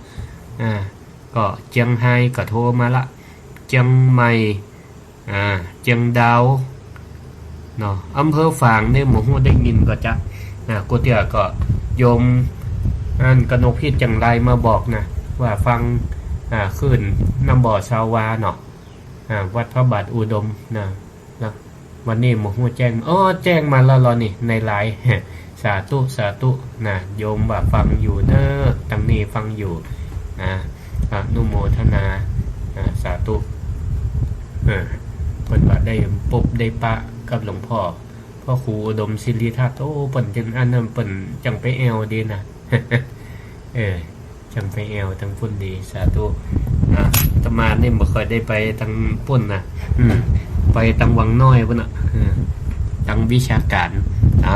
Speaker 1: ก็เจียงไฮ้ก็โทรมาละเจียงใหม่เจียงดาวเนาะอำเภอฝางในหมู่ฮู้ได้ยินก็จะกูเตี้ยก็โยมกนกพิษจังไรมาบอกนะว่าฟังขึ้นน้ำบ่อชาวาเนาะวัดพระบาทอุดมนะวันนี้หมู่ฮู้แจ้งแจ้งมาแล้วนี่ในไลน์สาธุนะโยมว่าฟังอยู่เนอะตั้งนี้ฟังอยู่นุโมทนาสาธุ เพิ่นว่าได้พบได้ปะกับหลวงพ่อครูอุดมศิริทัตน์โอ้เพิ่นจังอันนั้นเพิ่นจังไปแอวดีนะ จังไปแอวทั้งพุ่นดีสาธุอาตมานี่บ่ค่อยได้ไปทางพุ่นนะไปทางวังน้อยพุ่นน่ะทางวิชาการนะ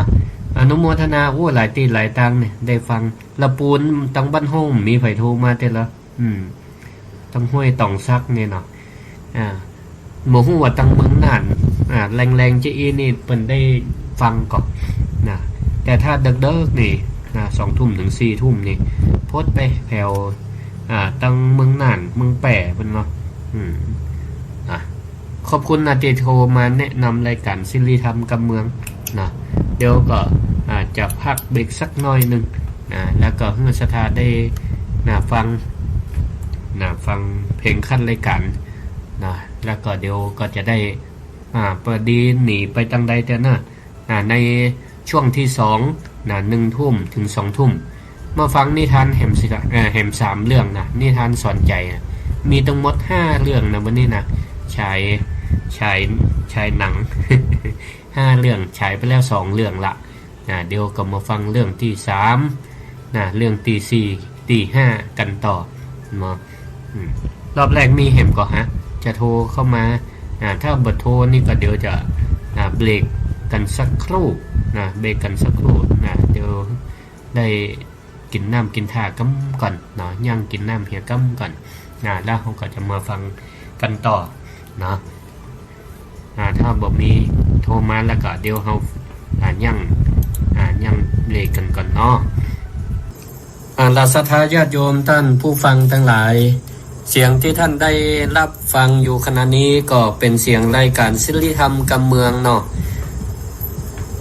Speaker 1: อนุโมทนาโอ้หลายตีหลายตังเนี่ยได้ฟังละปูนทางบ้านโฮมมีไผโทรมาแต่ละทางห้วยต่องซักเนี่ยเนาะบ่ฮู้ว่าทางเมืองน่านแรงๆจะอีนี่เพิ่นได้ฟังก่อนนะแต่ถ้าดึกๆนี่2 ทุ่มถึง 4 ทุ่มนี่โพสต์ไปแถวตังเมืองน่านเมืองแป่เพิ่นเนาะขอบคุณที่โทรมาแนะนำรายการศิริธรรมกับเมืองนะเดี๋ยวก็จะพักเบรกสักหน่อยนึงแล้วก็ให้สถาได้ฟังเพลงขั้นรายการแล้วก็เดี๋ยวก็จะได้ประดีหนีไปตังใดแต่ในช่วงที่2 1 ทุ่มถึง 2 ทุ่มมาฟังนิทานแหม3 เรื่องนิทานสอนใจมีทั้งหมด5 เรื่องวันนี้ฉายหนัง 5 เรื่องฉายไปแล้ว2 เรื่องละเดี๋ยวก็มาฟังเรื่องที่3เรื่องที่4ที่5กันต่อมารอบแรกมีแหมก่อนจะโทรเข้ามาถ้าเบอร์โทรนี่ก็เดี๋ยวจะเบรกกันสักครู่เบรกกันสักครู่เดี๋ยวได้กินน้ำกินท่ากัก่อนย่างกินน้ำเหี่ยกัก่อนแล้วเราก็จะมาฟังกันต่อถ้าบ่มีโทรมาแล้วก็เดี๋ยวเราย่างเบรกกันก่อนราศรัทธาญาติโยมท่านผู้ฟังทั้งหลายเสียงที่ท่านได้รับฟังอยู่ขณะนี้ก็เป็นเสียงรายการศิริธรรมกำเมือง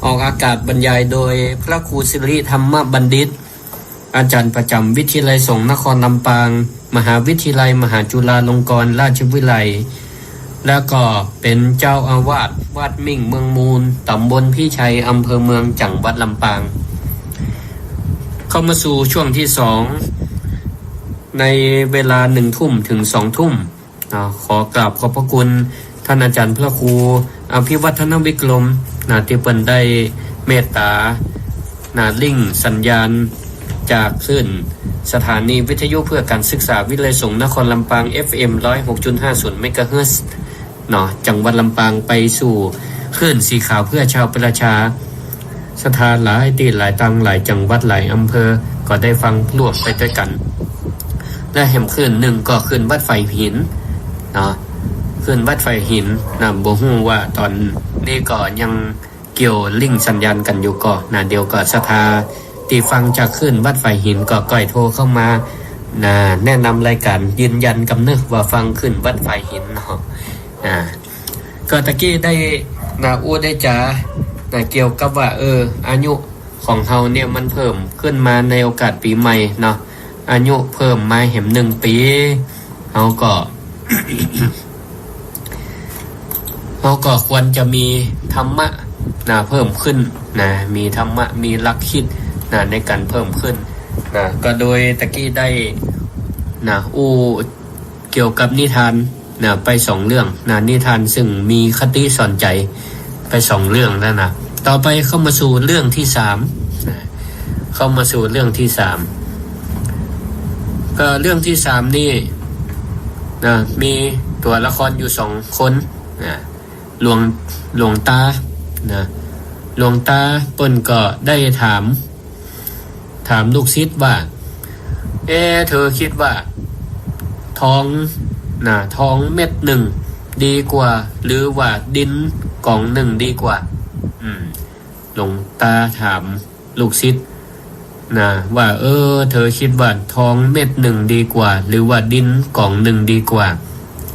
Speaker 1: ออกอากาศบรรยายโดยพระครูศิริธรรมบัณฑิตอาจารย์ประจำวิทยาลัยสงฆ์นครลำปางมหาวิทยาลัยมหาจุฬาลงกรณราชวิทยาลัยแล้วก็เป็นเจ้าอาวาสวัดมิ่งเมืองมูลตำบลพี่ชัยอำเภอเมืองจังหวัดลำปางเข้ามาสู่ช่วงที่2ในเวลา1 ทุ่มถึง 2 ทุ่มขอกราบขอบพระคุณท่านอาจารย์พระครูอภิวัฒนวิกรมที่เพิ่นได้เมตตาลิงก์สัญญาณจากคลื่นสถานีวิทยุเพื่อการศึกษาวิทยาลัยสงฆ์นครลำปาง FM 106.50 เมกะเฮิรตซ์จังหวัดลำปางไปสู่คลื่นสีขาวเพื่อชาวประชาสถานหลายตีหลายตังหลายจังหวัดหลายอำเภอก็ได้ฟังรวมไปด้วยกันและแห่มคลื่นหนึ่งก็คลื่นวัดไฟหินคลื่นวัดไฟหินบ่ฮู้ว่าตอนนี้ก็ยังเกี่ยวลิงก์สัญญาณกันอยู่ก็เดี๋ยวก็สถาที่ฟังจากคลื่นวัดไฟหินก็ก่อยโทรเข้ามาแนะนำรายการยืนยันกำเนิดว่าฟังคลื่นวัดไฟหินก็ตะกี้ได้อู้ได้จ๋าเกี่ยวกับว่าอายุของเฮาเนี่ยมันเพิ่มขึ้นมาในโอกาสปีใหม่อายุเพิ่มมาแหม1 ปีเฮาก็ ควรจะมีธรรมะเพิ่มขึ้นมีธรรมะมีหลักคิดในการเพิ่มขึ้นก็โดยตะกี้ได้อู้เกี่ยวกับนิทานไป2 เรื่องนิทานซึ่งมีคติสอนใจไป2 เรื่องแล้วต่อไปเข้ามาสู่เรื่องที่3เข้ามาสู่เรื่องที่3ก็เรื่องที่3นี่มีตัวละครอยู่2 คนหลวงตาหลวงตาเปิ้นก็ได้ถามลูกศิษย์ว่าเธอคิดว่าทองเม็ด1ดีกว่าหรือว่าดินกล่อง1ดีกว่าหลวงตาถามลูกศิษย์ว่าเธอคิดว่าทองเม็ด1ดีกว่าหรือว่าดินกล่อง1ดีกว่า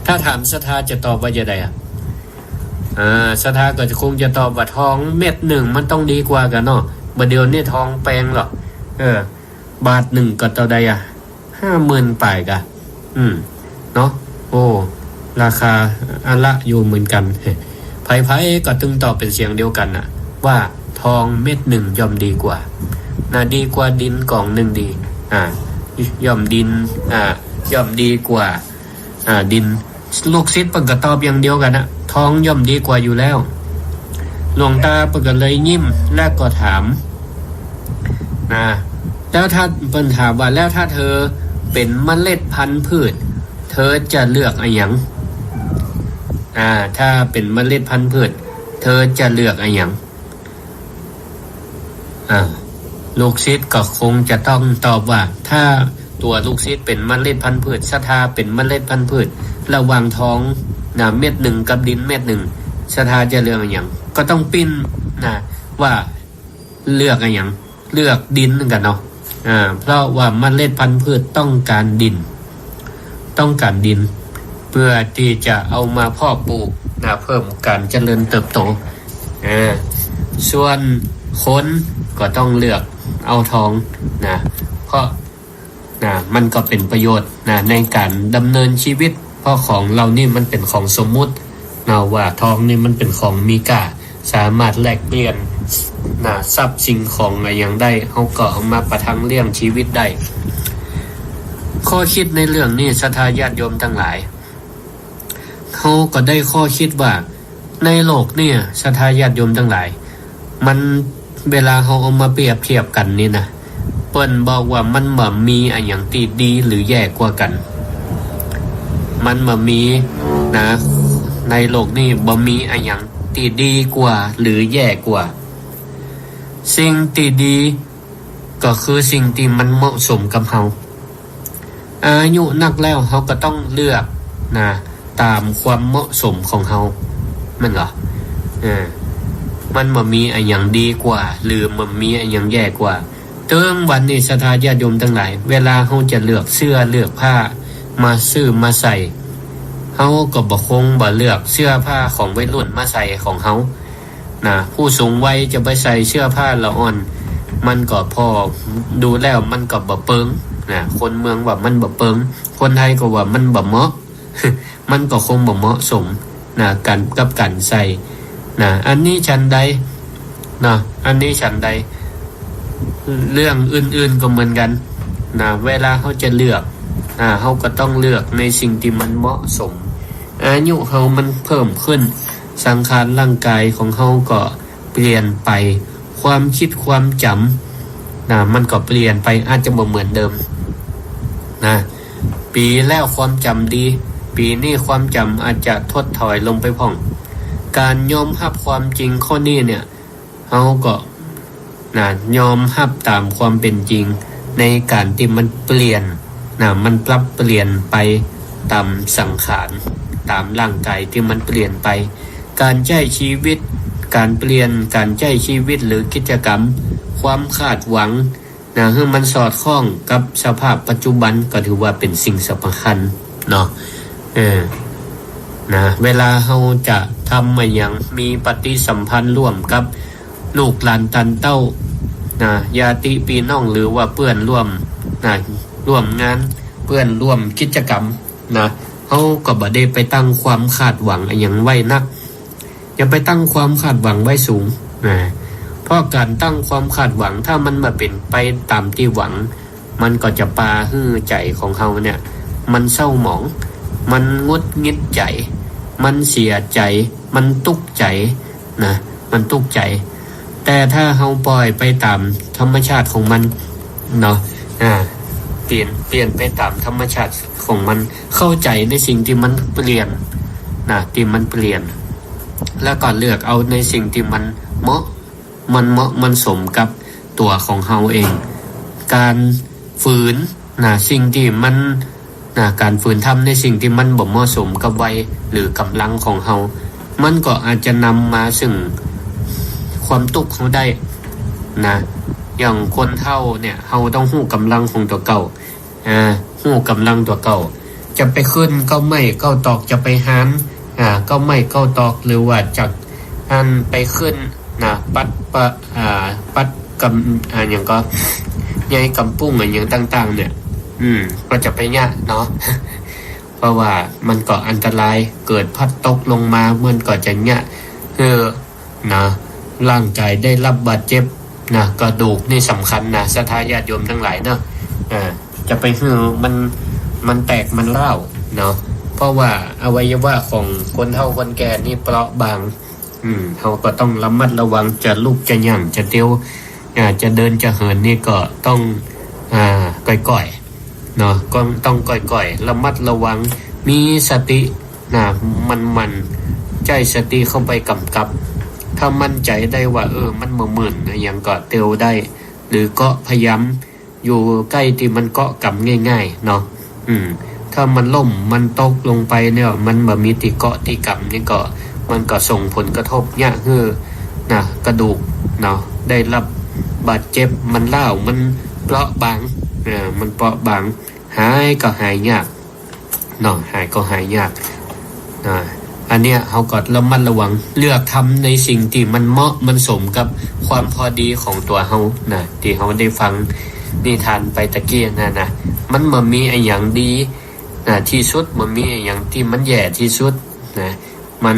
Speaker 1: ถ้าถามศรัทธาจะตอบว่าจะไดศรัทธาก็จะคงจะตอบว่าทองเม็ด1มันต้องดีกว่ากันบ่เดี๋ยวนี้ทองแพงหรอกบาท1ก็เท่าใด50,000 ปลายกะโอ้ราคาอันละอยู่เหมือนกันไผๆก็ตึงตอบเป็นเสียงเดียวกันว่าทองเม็ด1ย่อมดีกว่าดีกว่าดินกล่อง1ดีย่อมดินย่อมดีกว่าดิน ลูกศิษย์เปิ่นก็ตอบอย่างเดียวกันนะท้องย่อมดีกว่าอยู่แล้วหลวงตาเปิ่นก็เลยยิ้มแล้วก็ถามนะแล้วถ้าเปิ่นถามว่าแล้วถ้าเธอเป็นเมล็ดพันธุ์พืชเธอจะเลือกอะไรอย่างถ้าเป็นเมล็ดพันธุ์พืชเธอจะเลือกอะไรอย่างลูกศิษย์ก็คงจะต้องตอบว่าถ้าตัวลูกศิษย์เป็นเมล็ดพันธุ์พืชศรัทธาเป็นเมล็ดพันธุ์พืชระหว่างท้องเม็ดหนึ่งกับดินเม็ดหนึ่งศรัทธาจะเลือกอะไรอย่างก็ต้องปิ้นว่าเลือกอะไรอย่างเลือกดินกันเนาะเพราะว่าเมล็ดพันธุ์พืชต้องการดินเพื่อที่จะเอามาเพาะปลูกเพิ่มการเจริญเติบโตส่วนคนก็ต้องเลือกเอาทองเพราะมันก็เป็นประโยชน์ในการดำเนินชีวิตเพราะของเรานี่มันเป็นของสมมุติว่าทองนี่มันเป็นของมีค่าสามารถแลกเปลี่ยนทรัพย์สิ่งของอะไรอย่างได้เขาก็เอามาประทังเลี้ยงชีวิตได้ข้อคิดในเรื่องนี้ศรัทธาญาติโยมทั้งหลายเขาก็ได้ข้อคิดว่าในโลกเนี่ยศรัทธาญาติโยมทั้งหลายมันเวลาเขาเอามาเปรียบเทียบกันนี่นะเปิ้นบอกว่ามันบ่มีอะไรอย่างที่ดีหรือแย่กว่ากันมันบ่มีในโลกนี้บ่มีอะไรอย่างที่ดีกว่าหรือแย่กว่าสิ่งที่ดีก็คือสิ่งที่มันเหมาะสมกับเราอายุนักแล้วเขาก็ต้องเลือกตามความเหมาะสมของเขามันเหรอมันบ่มีอะไรอย่างดีกว่าหรือมันมีอะไรอย่างแย่กว่าเติมวันนี้ศรัทธาญาติโยมทั้งหลายเวลาเขาจะเลือกเสื้อเลือกผ้ามาซื้อมาใส่เขาก็บ่คงบ่เลือกเสื้อผ้าของวัยรุ่นมาใส่ของเขาผู้สูงวัยจะไปใส่เสื้อผ้าละอ่อนมันก็พอดูแล้วมันก็บ่เปิงคนเมืองว่ามันบ่เปิงคนไทยก็ว่ามันบ่เหมาะ มันก็คงบ่เหมาะสมกันกับการใส่อันนี้ฉันใดอันนี้ฉันใดเรื่องอื่นๆก็เหมือนกันเวลาเขาจะเลือกเขาก็ต้องเลือกในสิ่งที่มันเหมาะสมอายุเขามันเพิ่มขึ้นสังขารร่างกายของเขาก็เปลี่ยนไปความคิดความจำมันก็เปลี่ยนไปอาจจะบ่เหมือนเดิมปีแล้วความจำดีปีนี้ความจำอาจจะถดถอยลงไปพ่องการยอมรับความจริงข้อนี้เนี่ยเขาก็ยอมรับตามความเป็นจริงในการที่มันเปลี่ยนมันปรับเปลี่ยนไปตามสังขารตามร่างกายที่มันเปลี่ยนไปการใช้ชีวิตการเปลี่ยนการใช้ชีวิตหรือกิจกรรมความคาดหวังให้มันสอดคล้องกับสภาพปัจจุบันก็ถือว่าเป็นสิ่งสำคัญเนาะเวลาเราจะทำอะไรอย่างมีปฏิสัมพันธ์ร่วมกับลูกหลานตันเต้าญาติพี่น้องหรือว่าเพื่อนร่วมงานเพื่อนร่วมกิจกรรมเขาก็บ่ได้ไปตั้งความคาดหวังอะไรอย่างไว้นักอย่าไปตั้งความคาดหวังไว้สูงเพราะการตั้งความคาดหวังถ้ามันมาเป็นไปตามที่หวังมันก็จะปาหื้อใจของเขาเนี่ยมันเศร้าหมองมันงุดงิดใจมันเสียใจมันตุกใจมันตุกใจแต่ถ้าเราปล่อยไปตามธรรมชาติของมันเนาะเปลี่ยนไปตามธรรมชาติของมันเข้าใจในสิ่งที่มันเปลี่ยนที่มันเปลี่ยนแล้วก็เลือกเอาในสิ่งที่มันเหมาะมันสมกับตัวของเราเองการฝืนสิ่งที่มันการฝืนทำในสิ่งที่มันบ่เหมาะสมกับวัยหรือกำลังของเรามันก็อาจจะนำมาซึ่งความทุกข์เขาได้อย่างคนเฒ่าเนี่ยเราต้องฮู้กำลังของตัวเก่าฮู้กำลังตัวเก่าจะไปขึ้นก็ไม่ก็ตอกจะไปหานก็ไม่ก็ตอกหรือว่าจากอันไปขึ้นปัดกำอย่างก็ใหญ่กำปุ้งอย่างต่างๆเนี่ยก็จะไปยะเนาะ เพราะว่ามันก็อันตรายเกิดพัดตกลงมามันก็จะยะร่างกายได้รับบาดเจ็บกระดูกนี่สำคัญศรัทธาญาติโยมทั้งหลายเนาะจะไปมันแตกมันร้าวเนาะ เพราะว่าอวัยวะของคนเฒ่าคนแก่นี่เปราะบางเขาก็ต้องระมัดระวังจะลุกจะย่างจะเตี้ยวจะเดินจะเหินนี่ก็ต้องก่อยๆเนาะก็ต้องก่อยๆระมัดระวังมีสติมันใจสติเข้าไปกำกับถ้ามั่นใจได้ว่ามันบ่มื่นอย่างก็เตียวได้หรือก็พยายามอยู่ใกล้ที่มันเกาะกำง่ายๆเนาะถ้ามันล่มมันตกลงไปเนี่ยมันบ่มีที่เกาะที่กำนี่ก็มันก็ส่งผลกระทบเนี่ยคือกระดูกเนาะได้รับบาดเจ็บมันเล่ามันเปราะบางมันเปราะบางหายก็หายยากเนาะหายก็หายยากอันเนี้ยเขาก็ระมัดระวังเลือกทำในสิ่งที่มันเหมาะมันสมกับความพอดีของตัวเขาที่เขาได้ฟังนิทานไปตะกี้นะมันบ่มีไอ้อย่างดีที่สุดมันมีไอ้อย่างที่มันแย่ที่สุดมัน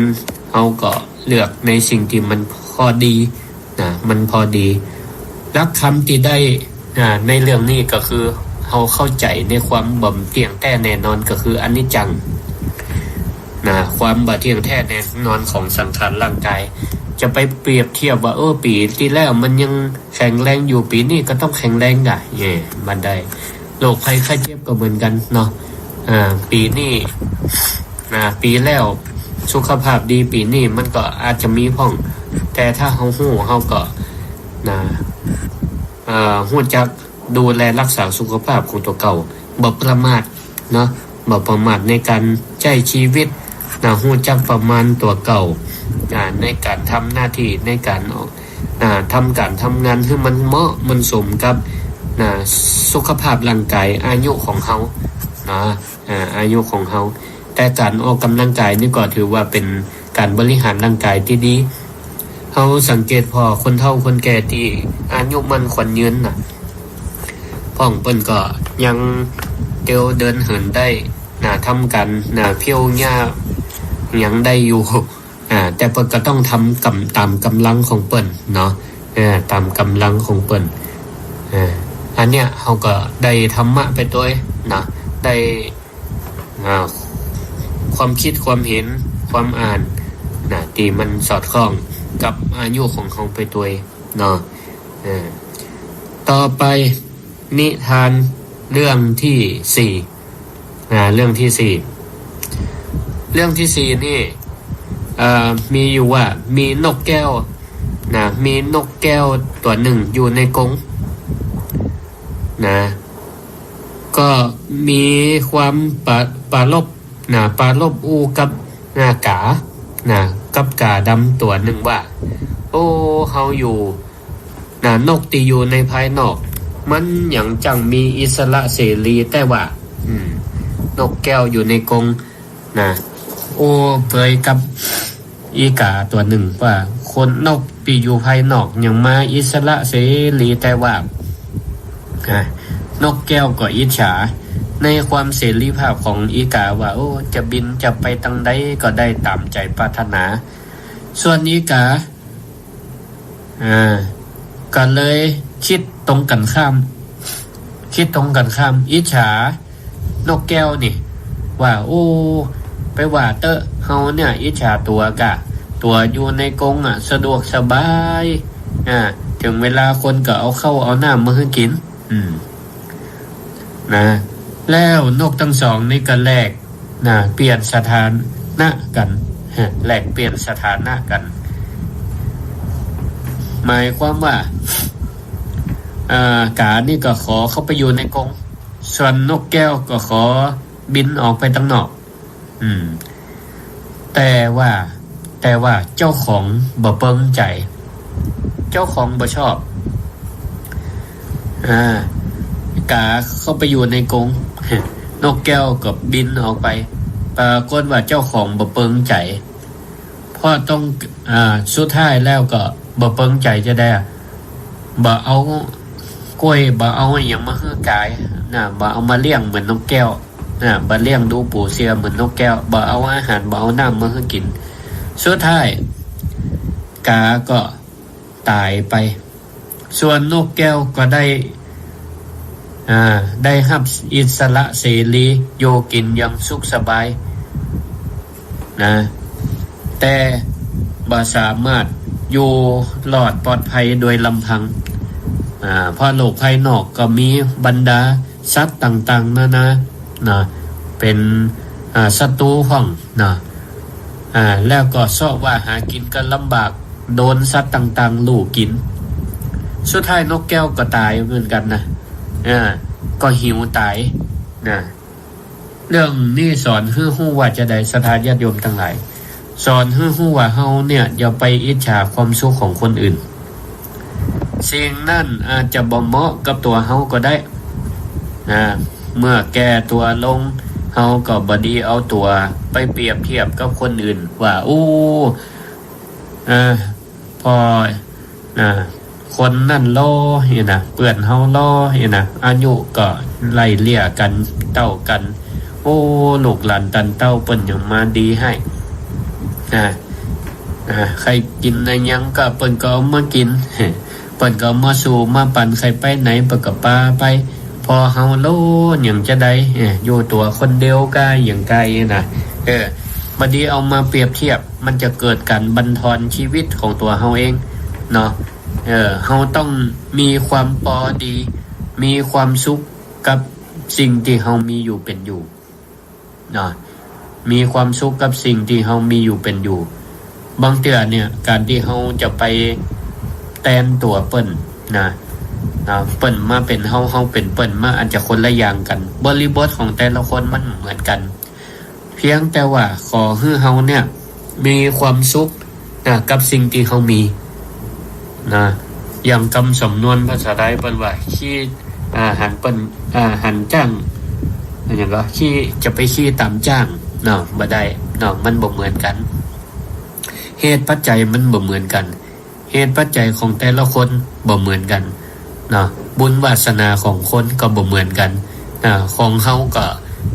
Speaker 1: เอาก็เลือกในสิ่งที่มันพอดีมันพอดีรักคำที่ได้ในเรื่องนี้ก็คือเขาเข้าใจในความบ่มเที่ยงแท้แน่นอนก็คืออนิจจังความบ่เที่ยงแท้แน่นอนของสังขารร่างกายจะไปเปรียบเทียบว่าปีที่แล้วมันยังแข็งแรงอยู่ปีนี้ก็ต้องแข็งแรงได้บันไดโรคภัยไข้เจ็บก็เหมือนกันเนาะปีนี้ปีแล้วสุขภาพดีปีนี้มันก็อาจจะมีพ่องแต่ถ้าเฮาฮู้เฮาก็ฮู้จักดูแลรักษาสุขภาพของตัวเก่าบ่ประมาทเนาะบ่ประมาทในการใช้ชีวิตฮู้จักประมาณตัวเก่าในการทำหน้าที่ในการทำการทำงานให้มันเหมาะมันสมกับสุขภาพร่างกายอายุของเฮาอายุของเฮาแต่การออกกำลังกายนี่ก็ถือว่าเป็นการบริหารร่างกายที่ดีเฮาสังเกตพอคนเฒ่าคนแก่ที่อายุมันขวัญยืนพ่องเปิ้นก็ยังเตียวเดินเหินได้ทำกันเพียวหญ้ายังได้อยู่แต่เปิ้นก็ต้องทำตามกำลังของเปิ้นเนาะตามกำลังของเปิ้นอันเนี้ยเฮาก็ได้ธรรมะไปด้วยได้ความคิดความเห็นความอ่านที่มันสอดคล้องกับอายุของเฮาไปด้วยเนาะต่อไปนิทานเรื่องที่4เรื่องที่4นี่มีอยู่ว่ามีนกแก้วมีนกแก้วตัวหนึ่งอยู่ในกรงก็มีความปลาลบอูกับกากับกาดำตัวหนึ่งว่าเฮาอยู่นกที่อยู่ในภายนอกมันอย่างจังมีอิสระเสรีแต่ว่านกแก้วอยู่ในกรงเผยกับอีกาตัวหนึ่งว่าคนนกที่อยู่ภายนอกอย่างมาอิสระเสรีแต่ว่านกแก้วก็อิจฉาในความเสรีภาพของอีกาว่าจะบินจะไปทางใดก็ได้ตามใจปรารถนาส่วนอีกาก็เลยคิดตรงกันข้ามอิจฉานกแก้วนี่ว่าไปว่าเฮาเนี่ยอิจฉาตัวอยู่ในกรงสะดวกสบายถึงเวลาคนก็เอาเข้าเอาน้ำมาให้กินแล้วนกทั้งสองนี่ก็แลกเปลี่ยนสถานะกันแลกเปลี่ยนสถานะกันหมายความว่ากานี่ก็ขอเข้าไปอยู่ในกรงส่วนนกแก้วก็ขอบินออกไปข้างนอกแต่ว่าเจ้าของบ่เปิงใจเจ้าของบ่ชอบกาเข้าไปอยู่ในกรงนกแก้วก็บินออกไปปรากฏว่าเจ้าของบ่เปิงใจเพราะต้องสุดท้ายแล้วก็บ่เปิงใจจะได้บ่เอากล้วยบ่เอาอย่างมาให้กายบ่เอามาเลี้ยงเหมือนนกแก้วบ่เลี้ยงดูปูเสียเหมือนนกแก้วบ่เอาอาหารบ่เอาน้ำมาให้กินสุดท้ายกาก็ตายไปส่วนนกแก้วก็ได้รับอิสระเสรีโยกินอย่างสุขสบาย นะแต่บ่สามารถอยู่รอดปลอดภัยโดยลำพังเพราะโลกภายนอกก็มีบรรดาสัตว์ต่างๆนะเป็นศัตรูของแล้วก็ซอกว่าหากินกันลำบากโดนสัตว์ต่างๆลูกกินสุดท้ายนกแก้วก็ตายเหมือนกันนะก็หิวตายนะเรื่องนี้สอนให้ฮู้ว่าจะได้ศรัทธาญาติโยมทั้งหลายสอนให้ฮู้ว่าเฮาเนี่ยอย่าไปอิจฉาความสุขของคนอื่นสิ่งนั้นอาจจะบ่เหมาะกับตัวเฮาก็ได้เมื่อแก่ตัวลงเฮาก็บ่ดีเอาตัวไปเปรียบเทียบกับคนอื่นว่าพอคนนั่นล้อเห็นนะเปื่อนเฮาล้อเห็นนะอายุก็ไล่เลี่ยกันเต้ากันลูกหลานตันเต้าเปิ้นยังมาดีให้ใครกินอะไรยังก็เปิ้นก็เอามากินเปิ้นก็มาสู่มาปั่นใครไปไหนเปิ้นก็ปาไปพอเฮาโลอย่างจะได้อยู่ตัวคนเดียวก็อย่างไกลนะบัดนี้เอามาเปรียบเทียบมันจะเกิดการบั่นทอนชีวิตของตัวเฮาเองเนาะเฮาต้องมีความพอดีมีความสุขกับสิ่งที่เฮามีอยู่เป็นอยู่เนาะมีความสุขกับสิ่งที่เฮามีอยู่เป็นอยู่บางเทื่อเนี่ยการที่เฮาจะไปแทนตัวเปิ้นเปิ้นมาเป็นเฮาเป็นเปิ้นมาอาจจะคนละอย่างกันบริบทของแต่ละคนมันเหมือนกันเพียงแต่ว่าขอให้เฮาเนี่ยมีความสุขกับสิ่งที่เฮามีอย่างคำสำนวนภาษาไทยเปิ้นว่าขี้หันเปิ้นหันจ้างอย่างก็ขี้จะไปขี้ตามจ้างบ่ได้มันบ่เหมือนกันเหตุปัจจัยมันบ่เหมือนกันเหตุปัจจัยของแต่ละคนบ่เหมือนกันบุญวาสนาของคนก็บ่เหมือนกันของเฮาก็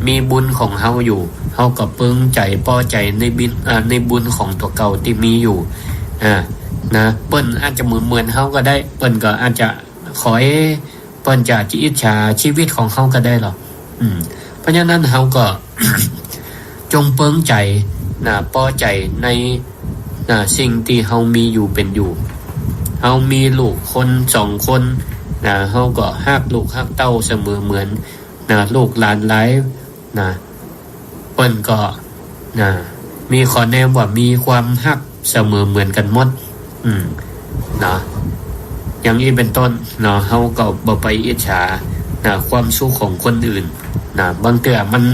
Speaker 1: มีบุญของเฮาอยู่เฮาก็ปึงใจพอใจในบุญของตัวเก่าที่มีอยู่เปิ้นอาจจะเหมือนเฮาก็ได้เปิ้นก็อาจจะขอให้เปิ้นจะอิจฉาชีวิตของเฮาก็ได้หรอกเพราะฉะนั้นเฮาก็ จงเปิ้งใจพอใจในสิ่งที่เฮามีอยู่เป็นอยู่เฮามีลูกคน2คนเฮาก็ฮักลูกฮักเต้าเสมอเหมือนลูกหลานหลายเปิ้นก็มีข้อแนะว่ามีความฮักเสมอเหมือนกันหมดอย่างนี้เป็นต้นเฮาก็บ่ไปอิจฉาความสุขของคนอื่นบางเทื่อมัน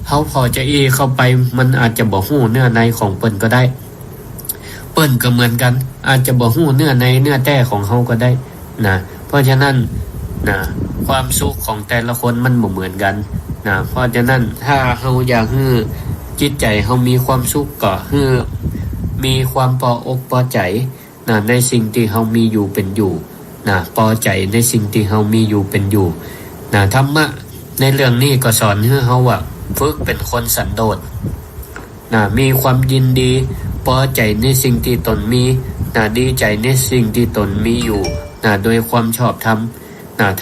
Speaker 1: เฮาพอจะเข้าไปมันอาจจะบ่ฮู้เนื้อในของเปิ้นก็ได้เปิ้นก็เหมือนกันอาจจะบ่ฮู้เนื้อในเนื้อแท้ของเฮาก็ได้เพราะฉะนั้นความสุขของแต่ละคนมันบ่เหมือนกันเพราะฉะนั้นถ้าเฮาอยากให้จิตใจเฮามีความสุขก็ให้มีความพออกพอใจในสิ่งที่เฮามีอยู่เป็นอยู่พอใจในสิ่งที่เฮามีอยู่เป็นอยู่ธรรมะในเรื่องนี้ก็สอนให้เฮาว่าฝึกเป็นคนสันโดษมีความยินดีพอใจในสิ่งที่ตนมีดีใจในสิ่งที่ตนมีอยู่โดยความชอบธรรม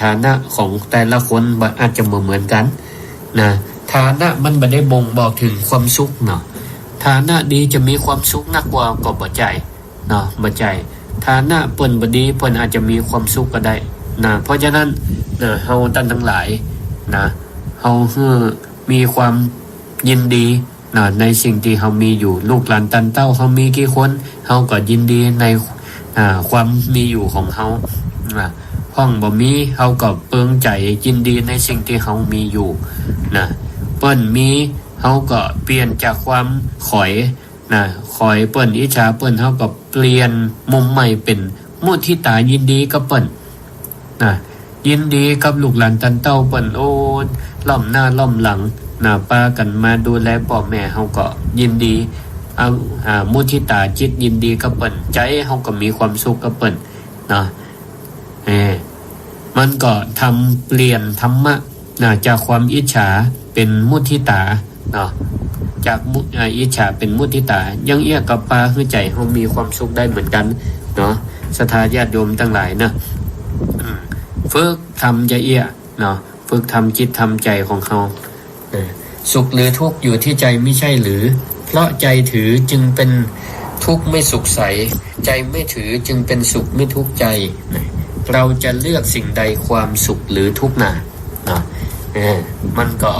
Speaker 1: ฐานะของแต่ละคนอาจจะเหมือนกันฐานะมันบ่ได้บ่งบอกถึงความสุขฐานะดีจะมีความสุขนักกว่าก็บ่ใจบ่ใจฐานะเปิ้นบ่ดีเปิ้นอาจจะมีความสุขก็ได้เพราะฉะนั้นเฮาท่านทั้งหลายเฮามีความยินดีในสิ่งที่เฮามีอยู่ลูกหลานตันเต้าเฮามีกี่คนเฮาก็ยินดีในความมีอยู่ของเฮาห้องบ่มีเฮาก็เปิงใจยินดีในสิ่งที่เฮามีอยู่เปิ้นมีเฮาก็เปลี่ยนจากความขอยเปิ้นอิจฉาเปิ้นเฮาก็เปลี่ยนมุมใหม่เป็นมุทิตายินดีกับเปิ้นยินดีกับลูกหลานตันเต้าเปิ้นล้อมหน้าล้อมหลังปากันมาดูแลพ่อแม่เฮาก็ยินดีมุทิตาจิตยินดีกับเปิ้นใจเฮาก็มีความสุขกับเปิ้นมันก็ทำเปลี่ยนธรรมะจากความอิจฉาเป็นมุทิตาจากอิจฉาเป็นมุทิตายังเอี้ยกับปาคือใจเฮามีความสุขได้เหมือนกันศรัทธาญาติโยมทั้งหลายฝึกทำใจเอี้ยฝึกทำจิตทำใจของเฮา สุขหรือทุกข์อยู่ที่ใจไม่ใช่หรือเพราะใจถือจึงเป็นทุกข์ไม่สุขใสใจไม่ถือจึงเป็นสุขไม่ทุกข์ใจเราจะเลือกสิ่งใดความสุขหรือทุกข์นะมันก็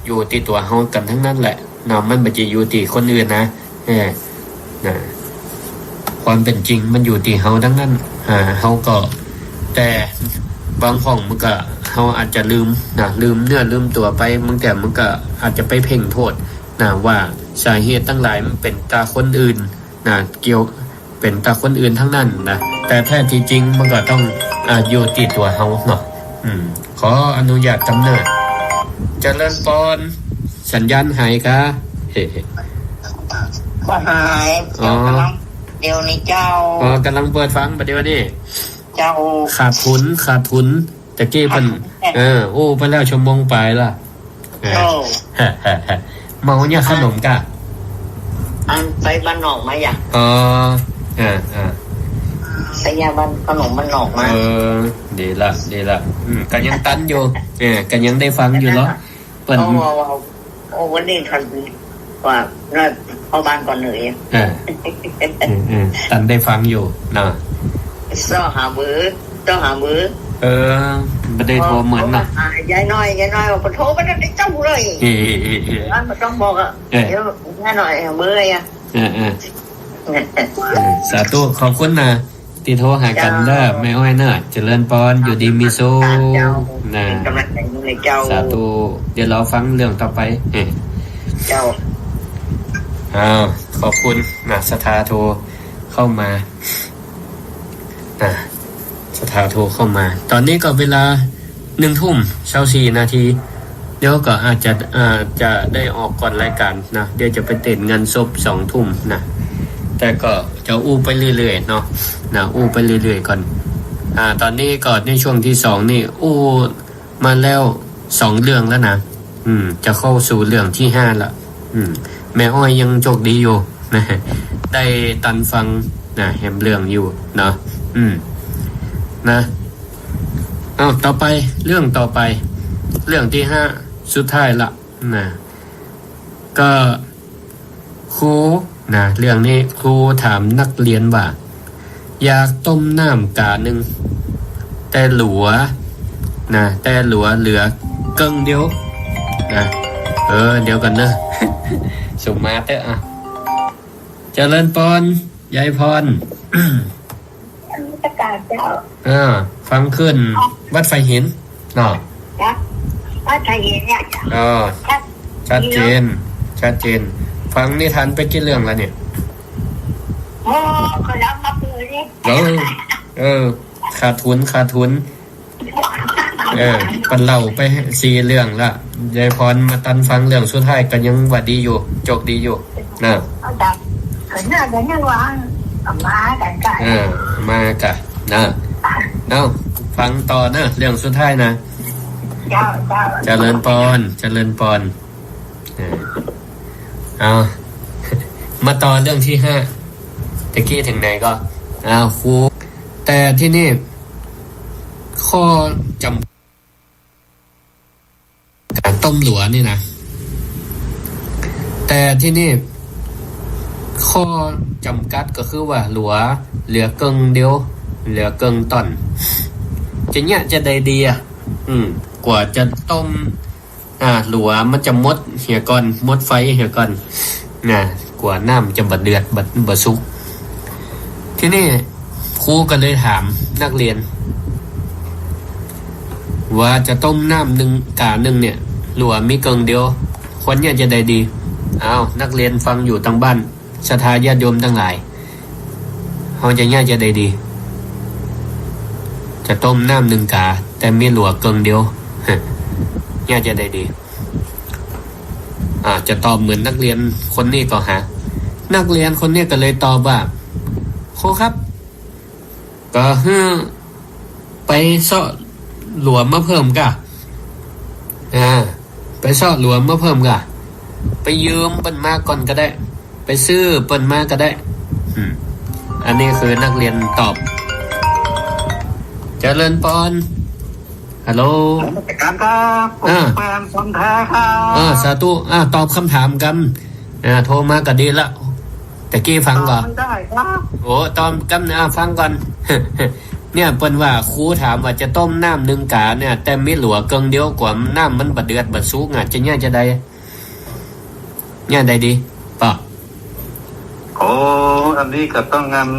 Speaker 1: อยู่ที่ตัวเฮากันทั้งนั้นแหละมันไม่จะอยู่ที่คนอื่นนะความเป็นจริงมันอยู่ที่เฮาทั้งนั้นเฮาก็แต่บางห้องมันก็เฮาอาจจะลืมเนื้อลืมตัวไปมันแต่มันก็อาจจะไปเพ่งโทษว่าสาเหตุทั้งหลายมันเป็นตาคนอื่นเกี่ยวเป็นตาคนอื่นทั้งนั้นนะแต่แท้ที่จริงมันก็ต้องอยู่ที่ตัวเฮาเนาะขออนุญาตกำเนิดเจริญพรสัญญาณหายค่ะ
Speaker 2: บ่หายเดี๋ยวนี้เจ้าก
Speaker 1: ำลังเปิดฟังประเดี๋ยวนี้
Speaker 2: เจ้า
Speaker 1: ขาดทุนตะกี้เพิ่นโอ้ไปแล้วชั่วโมงไปล่ะเมาเนี่ยขนมกะ
Speaker 2: อันไปบ้านนอกมาอย่างไปยาบ้านขนมบ้านนอกมา
Speaker 1: ดีละก็ยังตันอยู่ก็ยังได้ฟังอยู่เนาะเปิ้น
Speaker 2: วันนี้ทันว่าน่าเข้าบ้านก่อนเลย
Speaker 1: ตันได้ฟังอยู่นะ
Speaker 2: ต้องหามือ
Speaker 1: ไม่ได้โทรเหมือนนะ
Speaker 2: ยายน้อยว่าโทรไปได้เจ้าเลยมันต้องบอกเดี๋ยวยายน้อยมืออะไร
Speaker 1: สาธุขอบคุณนะที่โทรหากันเด้อแม่อ้อยเนอะเจริญพรอยู่ดีมีสุขนะสาธุเดี๋ยวเราฟังเรื่องต่อไป
Speaker 2: เจ้า
Speaker 1: ขอบคุณนะสถาโทรเข้ามาสถาโทรเข้ามาตอนนี้ก็เวลา 19:24 นาทีเดี๋ยวก็อาจจะได้ออกก่อนรายการนะเดี๋ยวจะไปเต้นงานศพ 20:00 นนะแต่ก็จะอู้ไปเรื่อยๆเนาะอู้ไปเรื่อยๆก่อนตอนนี้ก็ในช่วงที่2นี่อู้มาแล้ว2เรื่องแล้วนะจะเข้าสู่เรื่องที่5ละแม่อ้อยยังโชคดีอยู่นะได้ตันฟังแฮมเรื่องอยู่เนาะนะต่อไปเรื่องต่อไปเรื่องที่5สุดท้ายละนะก็ครูเรื่องนี้ครูถามนักเรียนว่าอยากต้มน้ำกาหนึ่งแต่หลัวเหลือเกิงเดียวเดี๋ยวกันนะส่งมาเถอะเจริญพรยายพร
Speaker 2: ประกาศเจ้า
Speaker 1: ฟังขึ้นวัดไฟหินเนาะ
Speaker 2: วัดไฟหินเนี่ย
Speaker 1: ชัดเจนฟังนิทานไปกี่เรื่องแล้วเนี่ย
Speaker 2: เขารับมาปืนนี่
Speaker 1: ขาดทุนปันเล่าไป4เรื่องละยายพรมาตันฟังเรื่องสุดท้ายก็ยังว่าดีอยู่จกดีอยู่นะมากะนะฟังต่อนะเรื่องสุดท้ายนะเจริญพรมาต่อเรื่องที่5ตะกี้ถึงไหนก็ครูแต่ที่นี่ข้อจำการต้มหลัวนี่นะแต่ที่นี่ข้อจำกัดก็คือว่าหลัวเหลือเกิงเดียวเหลือเกิงต้นจะเนี่ยจะได้ดีกว่าจะต้มหลัวมันจะมดเหี่ยก่อนมดไฟเหี่ยก่อนกว่าน้ำจะบัดเดือดบัดสุกที่นี่ครูก็เลยถามนักเรียนว่าจะต้มน้ำกาหนึ่งเนี่ยหลัวมีเกิงเดียวคนเนี่ยจะได้ดีนักเรียนฟังอยู่ทางบ้านศรัทธาญาติโยมทั้งหลายเขาจะเนี่ยจะได้ดีจะต้มน้ำ1 กาแต่มีหลัวเกิงเดียวเนี่ยจะได้ดีจะตอบเหมือนนักเรียนคนนี้ก็นักเรียนคนนี้ก็เลยตอบว่าโคครับก็ไปเสาะหลวมมาเพิ่มกะไปเสาะหลวมมาเพิ่มกะไปยืมเปิ้นมาก่อนก็ได้ไปซื้อเปิ้นมาก็ได้อันนี้คือนักเรียนตอบเจริญพร ฮัลโหล
Speaker 4: การครับแฟนคนแท้ครับ
Speaker 1: สาธุตอบคำถามกันโทรมาก็ดีละแต่กี้ฟังก่อน
Speaker 4: ได้ครับ
Speaker 1: โอ้ตอนกันฟังก่อน เนี่ยเปิ้นว่าครูถามว่าจะต้มน้ำหนึ่งกาเนี่ยแต่มีหลัวเกิงเดียวกว่าน้ำมันบดเดือดบดซุกจะเนี่ยจะได้เนี่ยได้ดีป่ะ
Speaker 4: โอ้อันนี้ก็ต้องงาน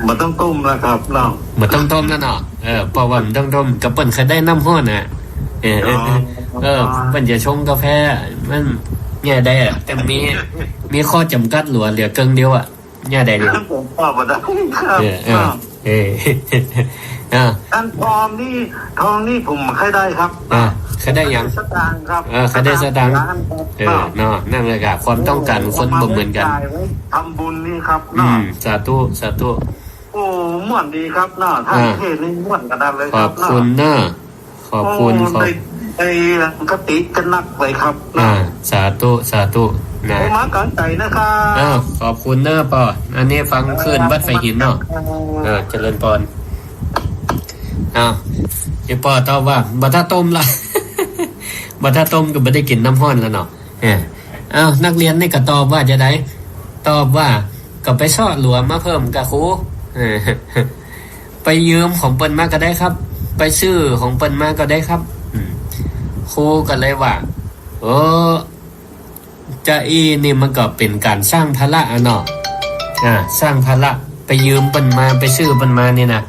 Speaker 4: มันต้องต้มนะครับเนาะ
Speaker 1: มันต้องต้มแล้วเนาะเพราะว่ามันต้องต้มกับเปิ้นเคยได้น้ำห้อนน่ะเปิ้นจะชงกาแฟมันเนี่ยได้แต่มีข้อจำกัดหลัวเหลือเกิงเดียวเนี่ยได้ดี
Speaker 4: ผมตอบมาได้ครับอันทองนี่ผมใครได้ครับ
Speaker 1: ใครได้ยัง
Speaker 4: สตางค์ครับ
Speaker 1: ใครได้สตางค์เนาะนั่นเลยครับความต้องการคนบ่เหมือนกัน
Speaker 4: ทำบุญนี่ครับ
Speaker 1: สาธุสาธุ
Speaker 4: โอ้ม่วนดีครับเนาะท่านเทศนี่ม่วนกันเลย
Speaker 1: ขอบคุณเนาะขอบคุณ
Speaker 4: ไอ้กติจะนักเลยครับ
Speaker 1: สาธุสาธุนะ
Speaker 4: มากันใจนะครับ
Speaker 1: ขอบคุณเนอะปออันนี้ฟังขึ้นวัดไฟหินเนาะเจริญปอนพี่ปอตอบว่าบัตรต้มละ บัตรต้มก็ไม่ได้กินน้ำห้อนแล้วเนาะนักเรียนนี่ก็ตอบว่าจะได้ตอบว่าก็ไปซ่อหลวมมาเพิ่มกับครูไปยืมของเปิ้นมาก็ได้ครับไปซื้อของเปิ้นมาก็ได้ครับครูก็เลยว่าจะนี่มันก็เป็นการสร้างภาระเนาะสร้างภาระไปยืมเปิ้นมาไปซื้อเปิ้นมานี่นะ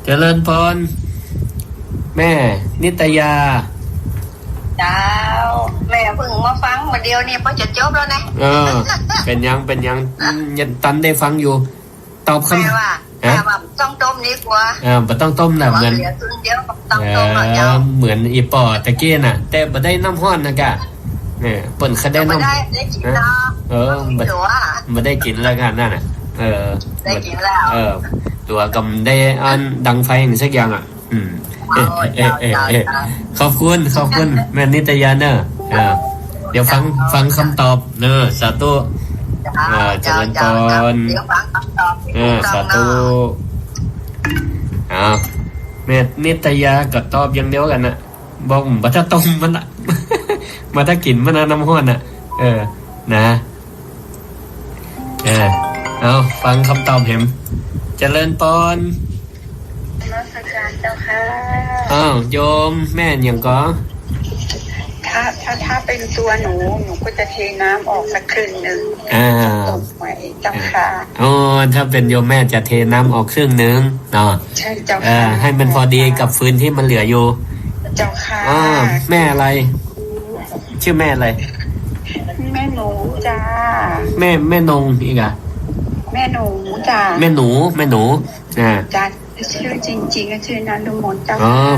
Speaker 1: เจริญพรแม่นิตยา
Speaker 2: เจ้าแม่เพิ่งมาฟังมาเดียวเนี่ยพอจะจบแล้วนะ
Speaker 1: เป็นยังยันตันได้ฟังอยู่ตอบคำ
Speaker 2: แต่ว่าต้องต้มนี้กว่า
Speaker 1: บ่ต้องต้มนะเหมือนเหมือนอีปอตะกี้น่ะแต่บ่ได้น้ำห้อนนะกะเนี่ยเปิ้นเขาได้น้ำบ่ได้กินแล้วกันนั่นน่ะ
Speaker 2: ได้กินแล้ว
Speaker 1: ตัวกำได้อันดังไฟอย่างสักอย่างขอบคุณแม่นิตยาเนอะเดี๋ยวฟังคำตอบเนอะสาธุเจริญพรสาธุแม่นิตยาก็ตอบอย่างเดียวกันน่ะบอกบัตรต้มมันน่ะมาถ้ากินมันน้ำห้อนน่ะนะเอาฟังคำตอบเห็นเจริญพร
Speaker 2: รัชการเจ้าค่ะ
Speaker 1: โยมแม่ยังก็
Speaker 2: ถ้าเป็นตัวหนูก็จะเทน้ำออกสักครึ่งนึงไว้เจ้าค่ะ
Speaker 1: ถ้าเป็นโยมแม่จะเทน้ำออกครึ่งนึงเนาะ
Speaker 2: ใช่เจ้าค่ะ
Speaker 1: ให้มันพอดีกับฟืนที่มันเหลืออยู่
Speaker 2: เจ้าค่ะ
Speaker 1: แม่อะไรชื่อแม่อะไร
Speaker 2: แม่หนูจ้า
Speaker 1: แม่นงอีก
Speaker 2: แม่หนูจ้า
Speaker 1: แม่หนู
Speaker 2: จ้าชื่อจริงๆก็ชื่อนฤมลเจ้า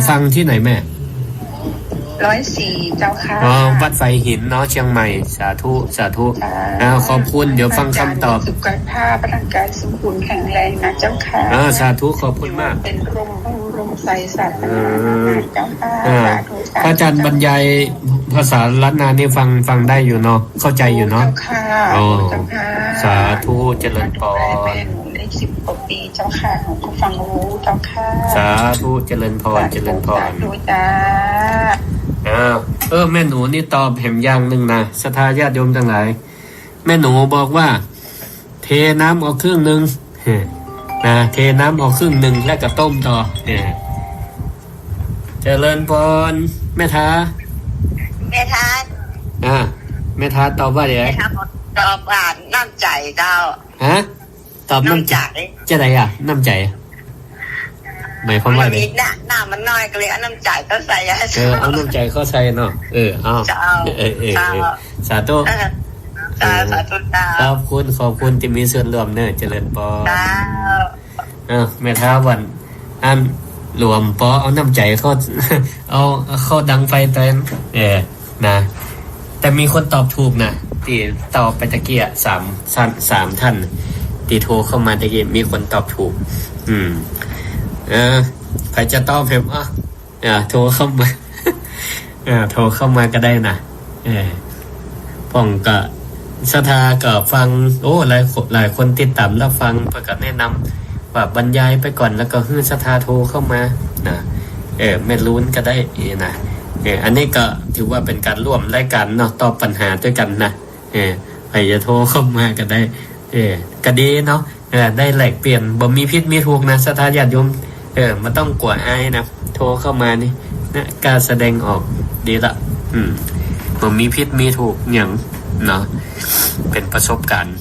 Speaker 1: ฟังที่ไหนแม่
Speaker 2: 104เจ้าค่ะ
Speaker 1: วัดไฟหินเนาะเชียงใหม่สาธุขอบคุณเดี๋ยวฟังคำตอบ
Speaker 2: สุขภาพร่างกายสมบูรณ์แข็งแรงนะเจ้าค่ะ
Speaker 1: สาธุขอบคุณมาก
Speaker 2: เป็นร่มใสสัตว์เจ้าค่ะ
Speaker 1: พระอาจารย์บรรยายภาษาล้านนานี่ฟังได้อยู่เนาะเข้าใจอยู่เนาะสาธุเจริญพร
Speaker 2: ได้10 กว่าปีเจ้าค่ะผมก็ฟังรู้เจ้าค่ะ
Speaker 1: สาธุเจริญพร
Speaker 2: ดูจ้า
Speaker 1: แม่หนูนี่ตอบเห็นอย่างหนึ่งนะศรัทธาญาติโยมทั้งหลายแม่หนูบอกว่าเทน้ำออกครึ่งนึงเทน้ำออกครึ่งนึงแล้วก็ต้มต่อเจริญพรแม่ท้า
Speaker 2: แม่
Speaker 1: ท้าตอบว่าเดี๋ยว
Speaker 2: ตอบว่าน้ำใจเจ้า
Speaker 1: ตอบน้ำใจจะไหนน้ำใจหมายความว่าไง
Speaker 2: น้ำมันน้อยก็เลยเอาน้ำใจเข้าใส่
Speaker 1: เอาน้ำใจเข้าใส่เนาะสาธุขอบคุณที่มีส่วนร่วมเนอะเจริญปอแม่ท้าวันอันรวมปอเอาน้ำใจเข้าดังไฟเต้นนะแต่มีคนตอบถูกนะที่ตอบไปตะเกีย3ท่านที่โทรเข้ามาตะเกียมีคนตอบถูกใครจะตอบผมโทรเข้ามาโทรเข้ามาก็ได้นะป้องก็ศรัทธาก็ฟังหลายคนติดตามแล้วฟังเพื่อก็แนะนำว่าบรรยายไปก่อนแล้วก็ให้ศรัทธาโทรเข้ามานะ ไม่ลุ้นก็ได้นะอันนี้ก็ถือว่าเป็นการร่วมรายการเนาะตอบปัญหาด้วยกันนะใครจะโทรเข้ามาก็ได้ก็ดีเนาะได้แลกเปลี่ยนบ่มีผิดมีถูกนะศรัทธาญาติโยมมันต้องกลัวอายนะโทรเข้ามานี่นะการแสดงออกดีละบ่มีผิดมีถูกอย่างเนาะเป็นประสบการณ์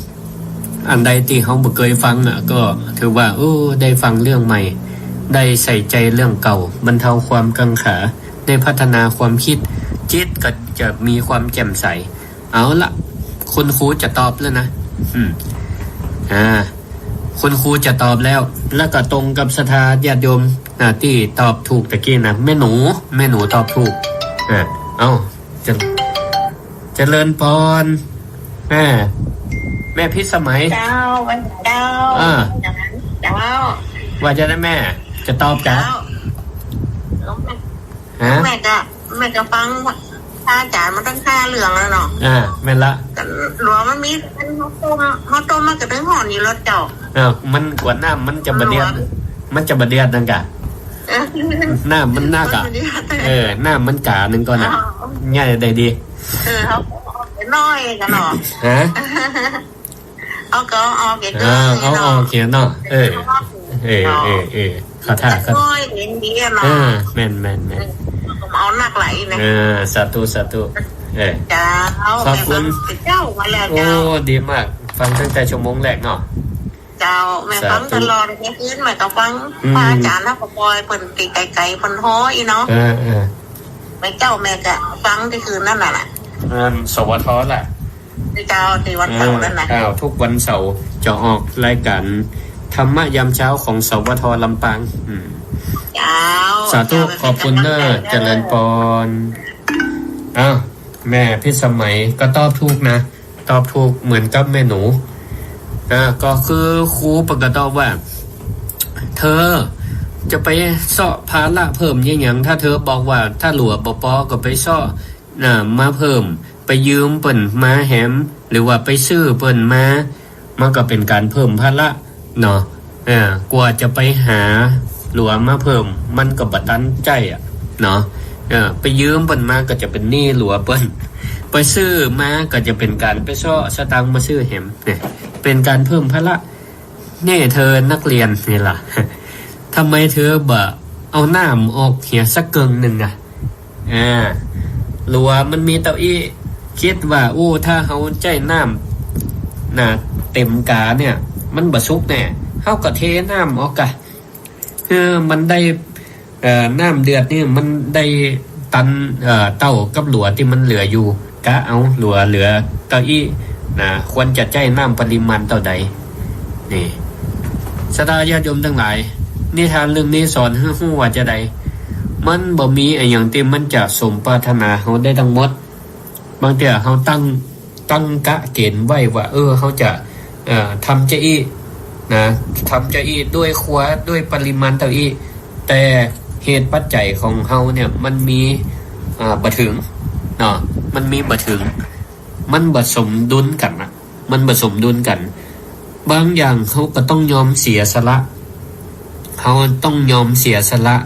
Speaker 1: อันใดที่เขาบ่เคยฟังก็ถือว่าได้ฟังเรื่องใหม่ได้ใส่ใจเรื่องเก่าบรรเทาความกังขาได้พัฒนาความคิดจิตก็จะมีความแจ่มใสเอาละคุณครูจะตอบแล้วนะคุณครูจะตอบแล้วก็ตรงกับศรัทธาญาติโยมที่ตอบถูกตะกี้นะแม่หนูตอบถูกเจริญพรแม่พิสมัย
Speaker 2: เจ้า
Speaker 1: ว่าจะได้แม่จะตอบจ้ะ
Speaker 2: แม่จะฟังถ้าอาจารย์มันต้องค่าเหลืองแล้วเนาะ
Speaker 1: แม่ละ
Speaker 2: หลวงมันมีเขาต้มมากับเรื่องห่อนี่รถเจ้า
Speaker 1: มันกว่าน้ำมันจะบดเดียดนั่นกะน้ำมันน่ากะน้ำมันกะหนึ่งก่อนนะง่ายได้ดี
Speaker 2: เขาน้อยกันเนาะเอาก็เอาเกี่ยว
Speaker 1: เอาเขียนเนาะขาท่า
Speaker 2: น้อยเห็นดีเนาะ
Speaker 1: แม่น
Speaker 2: เอาหนักไหลนะ
Speaker 1: สาธุ
Speaker 2: เจ้า
Speaker 1: ขอบคุณ
Speaker 2: เจ้ามาแล้วเจ้า
Speaker 1: ดีมากฟังตั้งแต่ชั่วโมงแรกเนาะ
Speaker 2: เจ้าแม่ฟังตลอดแม่คืนแม่ก็ฟังพระอาจารย์แล้วก็ปล่อยเปิ่นตีไก่เปิ่นฮ้อยเนาะแม่เจ้าแม่ก็ฟังที่คืนนั่นแหละ
Speaker 1: สวทแหละ
Speaker 2: เจ้าที่วันเสาร์นั่นแหละ
Speaker 1: ทุกวันเสาร์จะออกรายการธรรมะยามเช้าของสวทลำปางสาธุขอบคุณเนอะเจริญพรแม่พิสมัยก็ตอบถูกนะตอบถูกเหมือนกับแม่หนูก็คือครูประกาศว่า เธอจะไปเสาะภาระเพิ่มอย่างถ้าเธอบอกว่าถ้าหลัวปอก็ไปเสาะมาเพิ่มไปยืมเปิ่นมาแหมหรือว่าไปซื้อเปิ่นมามันก็เป็นการเพิ่มภาระเนาะกว่าจะไปหาหลัวมาเพิ่มมันก็บัดตันใจเนาะไปยืมเปิ่นมาก็จะเป็นหนี้หลัวเปิ่นไปซื้อมาก็จะเป็นการไปซ้อสตังค์มาซื้อแหมเนี่ยเป็นการเพิ่มภาระนี่เธอนักเรียนนี่ล่ะทำไมเธอบ่เอาน้ำออกเหียสักเกิงหนึ่งหลัวมันมีเต้าอี้คิดว่าถ้าเฮาใจน้ำเต็มกาเนี่ยมันบ่สุกแน่เฮาก็เทน้ำออกกะมันได้น้ำเดือดนี่มันได้ตันเต้ากับหลัวที่มันเหลืออยู่กะเอาหลัวเหลือเต้าอี้ควรจะใจน้ำปริมาณเท่าใดนี่ศรัทธาญาติโยมทั้งหลายนิทานเรื่องนี้สอนให้รู้ว่าจะใดมันบ่มีอย่างที่มันจะสมปรารถนาเฮาได้ทั้งหมดบางเทื่อเฮาตั้งกะเกณฑ์ไว้ว่าเฮาจะทำเจอีทำเจอีด้วยครัวด้วยปริมาณเท่าอีแต่เหตุปัจจัยของเฮาเนี่ยมันมีบ่ถึงเนาะมันมีบ่ถึงมันบ่สมดุลกันมันบ่สมดุลกันบางอย่างเขาก็ต้องยอมเสียสละเขาต้องยอมเสียสละ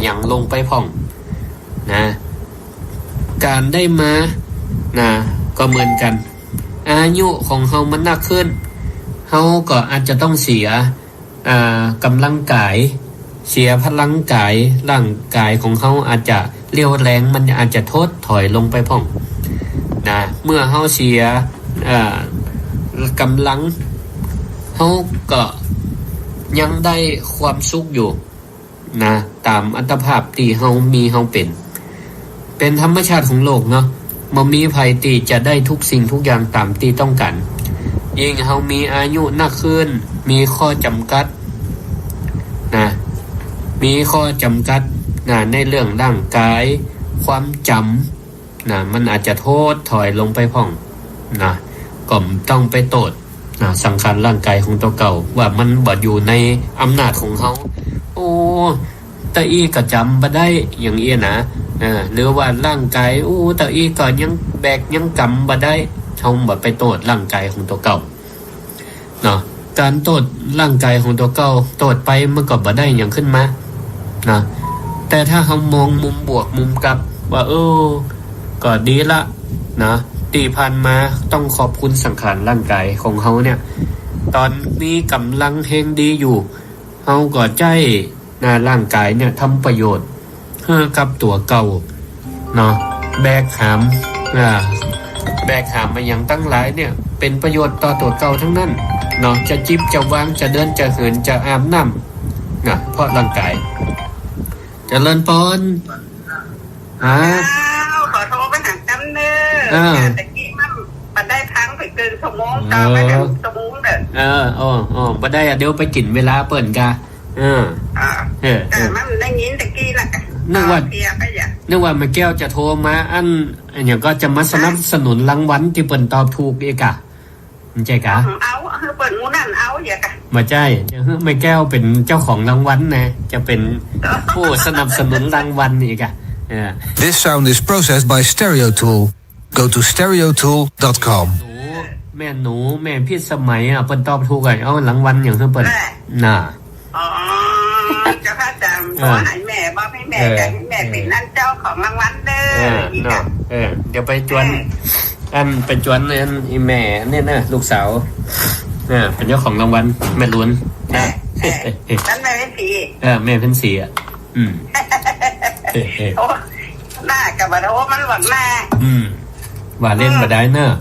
Speaker 1: อย่างลงไปพ่องการได้มาก็เหมือนกันอายุของเขามันนักขึ้นเขาก็อาจจะต้องเสียกำลังกายเสียพลังกายร่างกายของเขาอาจจะเรี่ยวแรงมันอาจจะทดถอยลงไปพ่องเมื่อเขาเสียกำลังเขาก็ยังได้ความสุขอยู่ตามอัตภาพที่เขามีเขาเป็นธรรมชาติของโลกเนาะบ่มีภัยที่จะได้ทุกสิ่งทุกอย่างตามที่ต้องการยิ่งเขามีอายุนักขึ้นมีข้อจำกัดมีข้อจำกัดในเรื่องร่างกายความจำมันอาจจะโทษถอยลงไปพ่องก็ต้องไปโทษสังขารร่างกายของตัวเก่าว่ามันบ่อยู่ในอำนาจของเขาตะอี้ก็จำบ่ได้อย่างนี้หรือว่าร่างกายตะอี้ก็ยังแบกยังกำบ่ได้เฮาบ่ไปโทษร่างกายของตัวเก่าการโทษร่างกายของตัวเก่าโทษไปมันก็บ่ได้หยังขึ้นมา แต่ถ้าเขามองมุมบวกมุมกลับว่าก็ดีละนะตีพันมาต้องขอบคุณสังขารร่างกายของเขาเนี่ยตอนนี้กำลังเฮงดีอยู่เขาก็ใจร่างกายเนี่ยทำประโยชน์ให้กับตัวเก่าเนาะแบกหามมาอย่างตั้งหลายเนี่ยเป็นประโยชน์ต่อตัวเก่าทั้งนั้นเนาะจะจิบจะวางจะเดินจะเหินจะอาบน้ำนะเพราะร่างกายจะเลินปอน
Speaker 2: ขอโทษไปหาจำเนื้อแต่กี้มันได้ทั้งไปเกินชั่วโมงตามไปถึงชั่วโมงเด้อ
Speaker 1: บ่ได้เดี๋ยวไปกินเวลาเปิ่นกะ
Speaker 2: แต่มันได้ยินตะกี้ละกัน
Speaker 1: นึกว่าแม่แก้วจะโทรมาอันอย่างก็จะมาสนับสนุนรางวัลที่เปิ่นตอบถูกอีกอะมันใจกะ
Speaker 2: เอาเปิ่นมูนั่นเอาอย่ากะ
Speaker 1: มาใจแม่แก้วเป็นเจ้าของรางวัลนะจะเป็นผู้สนับสนุนรางวัลอีกอะ
Speaker 5: This sound is processed by Stereo Tool. Go to stereotool.com.
Speaker 1: แม่พี่สมัยเปิ้นตอบถูกเอารางวัลอย่างเปิ้นน่ะ
Speaker 2: จะพาจำขอให้แม่บอกให้แม่กันให้แม่เป็นนั่นเจ้าของรางวัลเด้อ
Speaker 1: เดี๋ยวไปจวนไปจวนอีแม่เนี่ยนะลูกสาวเป็นเจ้าของรางวัลแม่ล้วน
Speaker 2: นะนั่นแม่เป็นสี
Speaker 1: แม่เป็นสี
Speaker 2: หน้ากับว่าโอ้มันหวังหน้า
Speaker 1: ว่าเล่นมาได้เนอะ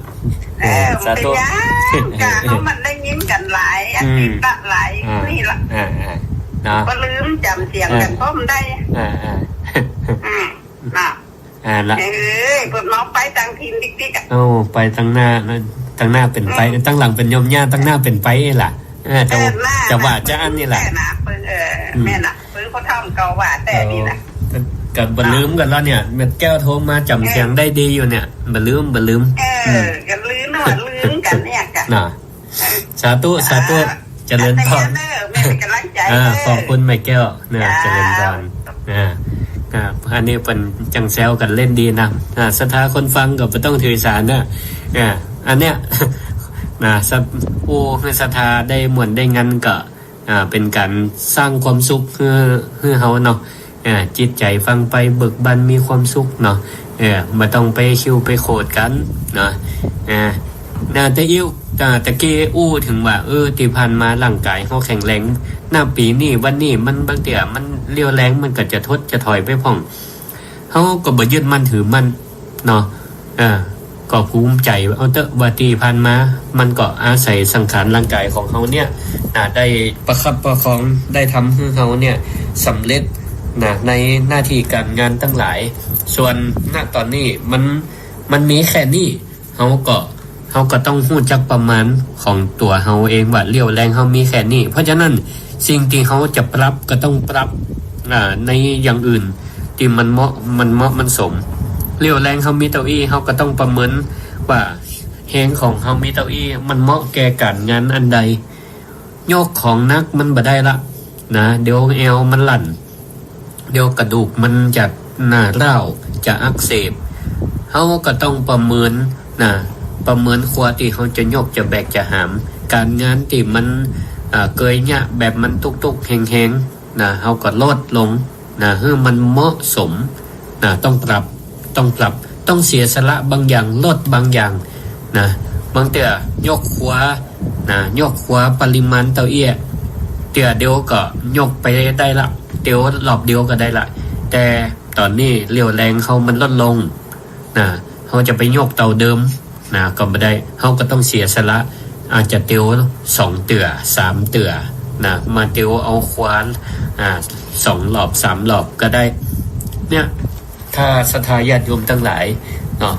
Speaker 2: สาธุกะเขามันได้ยิ้มกันหลายอาทิตย์ละหลายนี่ละก็ลืมจำเสียงกันพ้มได้
Speaker 1: ละ
Speaker 2: เปิดน้องไปตั้งทีมติ๊กๆ
Speaker 1: ไปตั้งหน้าเป็นไปตั้งหลังเป็นโยมย่าตั้งหน้าเป็นไปล่ะจะว่าจะอันนี่แหละ
Speaker 2: แม่น่ะปืนเขาทำเก่าว่าแต่นี่นะ
Speaker 1: กับบลืมกันแล้วเนี่ยเม็ดแก้วโทรมาจำเสียงได้ดีอยู่เนี่ยบลืม
Speaker 2: กันลืมกันเนี่ยกัน
Speaker 1: สาธุเจริญพรขอบคุณแม่แก้วเนี่ยเจริญพรอันนี้เป็นจังแซวกันเล่นดีนะศรัทธาคนฟังก็ไม่ต้องถือสารนะอันเนี้ยศรัทธาได้หมวนได้งั้นก็เป็นการสร้างความสุขให้เฮาเนาะจิตใจฟังไปเบิกบานมีความสุขเนาะไม่ต้องไปคิวไปโคดกันเนาะแต่ตะกี้ถึงว่าที่ผ่านมาร่างกายเขาแข็งแรงหน้าปีนี้วันนี้มันบางเตี่ยมันเลี้ยวแรงมันก็จะทดจะถอยไปพ่องเขาก็บ่ยึดมั่นถือมั่นเนาะก็ภูมิใจเอาเตอะว่าที่ผ่านมามันก็อาศัยสังขารร่างกายของเขาเนี่ยได้ประคับประคองได้ทำให้เขาเนี่ยสำเร็จในหน้าที่การงานตั้งหลายส่วนณตอนนี้มันมีแค่นี้เขาก็ต้องรู้จักประมาณของตัวเขาเองว่าเลี้ยวแรงเขามีแค่นี้เพราะฉะนั้นสิ่งที่เขาจะปรับก็ต้องปรับในอย่างอื่นที่มันเหมาะมันสมเลี้ยวแรงเขามีเต้าอี้เขาก็ต้องประเมินว่าแฮงของเขามีเต้าอี้มันเหมาะแก่การงานอันใดโยกของนักมันบ่ได้ละนะเดี๋ยวเอวมันลั่นเดี๋ยวกระดูกมันจะร้าวจะอักเสบเขาก็ต้องประเมินครัวที่เขาจะยกจะแบกจะหามการงานที่มันเกยเนี่ยแบบมันตุกๆแห้งๆเขาก็ลดลงให้มันเหมาะสมต้องปรับต้องเสียสละบางอย่างลดบางอย่างบางเตี่ยยกขวาปริมาณเต้าเอี้ยเตี่ยเดียวก็ยกไปได้ละเดี๋ยวรอบเดียวก็ได้ละแต่ตอนนี้เรี่ยวแรงเขามันลดลงเขาจะไปยกเตาเดิมก็ไม่ได้เขาก็ต้องเสียสละอาจจะเตียว2เตื่อ3เตื่อมาเตียวเอาควาน2รอบ3รอบก็ได้เนี่ยถ้าศรัทธาญาติโยมทั้งหลายเนาะ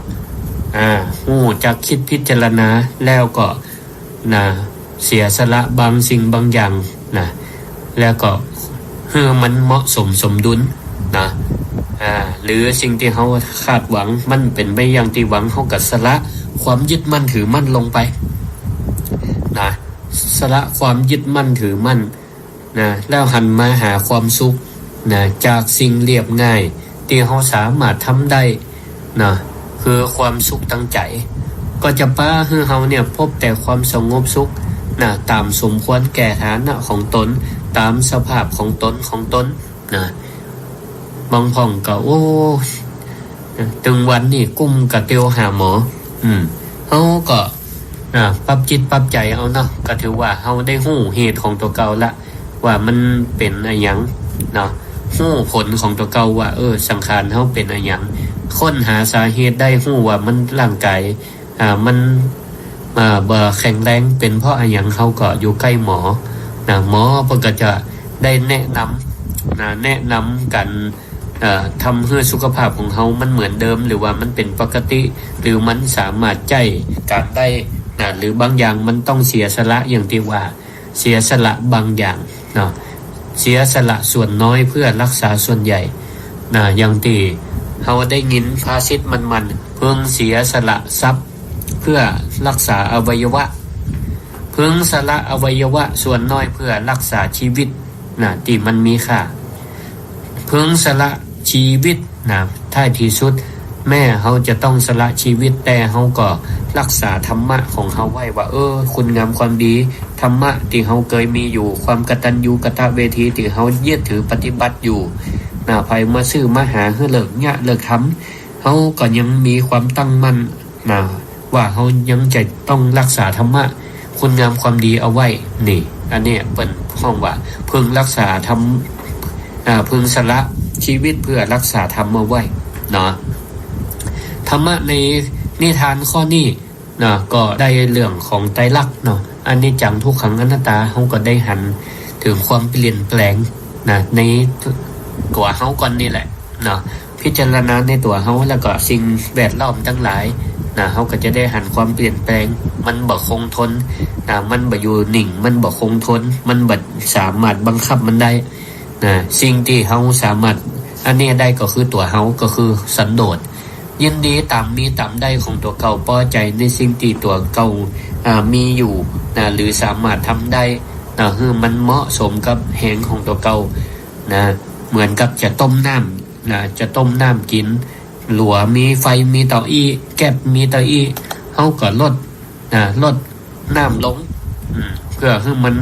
Speaker 1: จะคิดพิจารณาแล้วก็เสียสละบางสิ่งบางอย่างแล้วก็ให้มันเหมาะสมสมดุลหรือสิ่งที่เขาคาดหวังมันเป็นไปอย่างที่หวังเขาก็สละความยึดมั่นถือมั่นลงไปสละความยึดมั่นถือมั่นแล้วหันมาหาความสุขจากสิ่งเรียบง่ายที่เขาสามารถทำได้คือความสุขตั้งใจก็จะป้าให้เขาเนี่ยพบแต่ความสงบสุขตามสมควรแก่ฐานะของตนตามสภาพของตน บางพ่องก็โอ้ถึงวันนี้กุ้มกับเตียวหาหมอเฮาก็ปรับจิตปรับใจเอาเนาะก็ถือว่าเฮาได้ฮู้เหตุของตัวเก่าละว่ามันเป็นอะไรหยังเนาะฮู้ผลของตัวเก่าว่าสังขารเฮาเป็นอะไรหยังค้นหาสาเหตุได้ฮู้ว่ามันร่างกายมันบ่แข็งแรงเป็นเพราะอะไรหยังเฮาก็อยู่ใกล้หมอนะหมอเพิ่นก็จะได้แนะนำกันทำให้สุขภาพของเฮามันเหมือนเดิมหรือว่ามันเป็นปกติหรือมันสามารถใจการได้หรือบางอย่างมันต้องเสียสละอย่างที่ว่าเสียสละบางอย่างเนาะเสียสละส่วนน้อยเพื่อรักษาส่วนใหญ่อย่างที่เฮาได้ยินภาษิตมันเพิ่งเสียสละทรัพย์เพื่อรักษาอวัยวะเพิ่งสละอวัยวะส่วนน้อยเพื่อรักษาชีวิตที่มันมีค่าเพิ่งสละชีวิตท้ายที่สุดแม่เฮาจะต้องสละชีวิตแต่เฮาก็รักษาธรรมะของเฮาไว้ว่าคุณงามความดีธรรมะที่เฮาเคยมีอยู่ความกตัญญูกตเวทีที่เฮายึดถือปฏิบัติอยู่ไผมาซื้อมาหาเฮือเลิกยะเลิกทำเฮาก็ยังมีความตั้งมั่นว่าเฮายังจะต้องรักษาธรรมะคุณงามความดีเอาไว้นี่อันนี้เปิ้นห้องว่าพึงรักษาธรรมพึงสละชีวิตเพื่อรักษาธรรมเอาไว้เนาะธรรมะในนิทานข้อนี้ก็ได้เรื่องของไตรลักษณ์เนาะอันนี้จังทุกขังอนัตตาเฮาก็ได้หันถึงความเปลี่ยนแปลงในตัวเฮาก่อนนี่แหละเนาะพิจารณาในตัวเฮาแล้วก็สิ่งแวดล้อมทั้งหลายเฮาก็จะได้หันความเปลี่ยนแปลงมันบ่คงทนมันบ่อยู่นิ่งมันบ่คงทนมันบ่สามารถบังคับมันได้สิ่งที่เฮาสามารถอันนี้ได้ก็คือตัวเฮาก็คือสันโดษยินดีตามมีตามได้ของตัวเก่าพอใจในสิ่งที่ตัวเก่ามีอยู่หรือสามารถทำได้คือมันเหมาะสมกับแห่งของตัวเก่าเหมือนกับจะต้มน้ำจะต้มน้ำกินหลัวมีไฟมีเตาอี้แก๊สมีเตาอี้เฮาก็ลดน้ำลงเพื่อให้มัน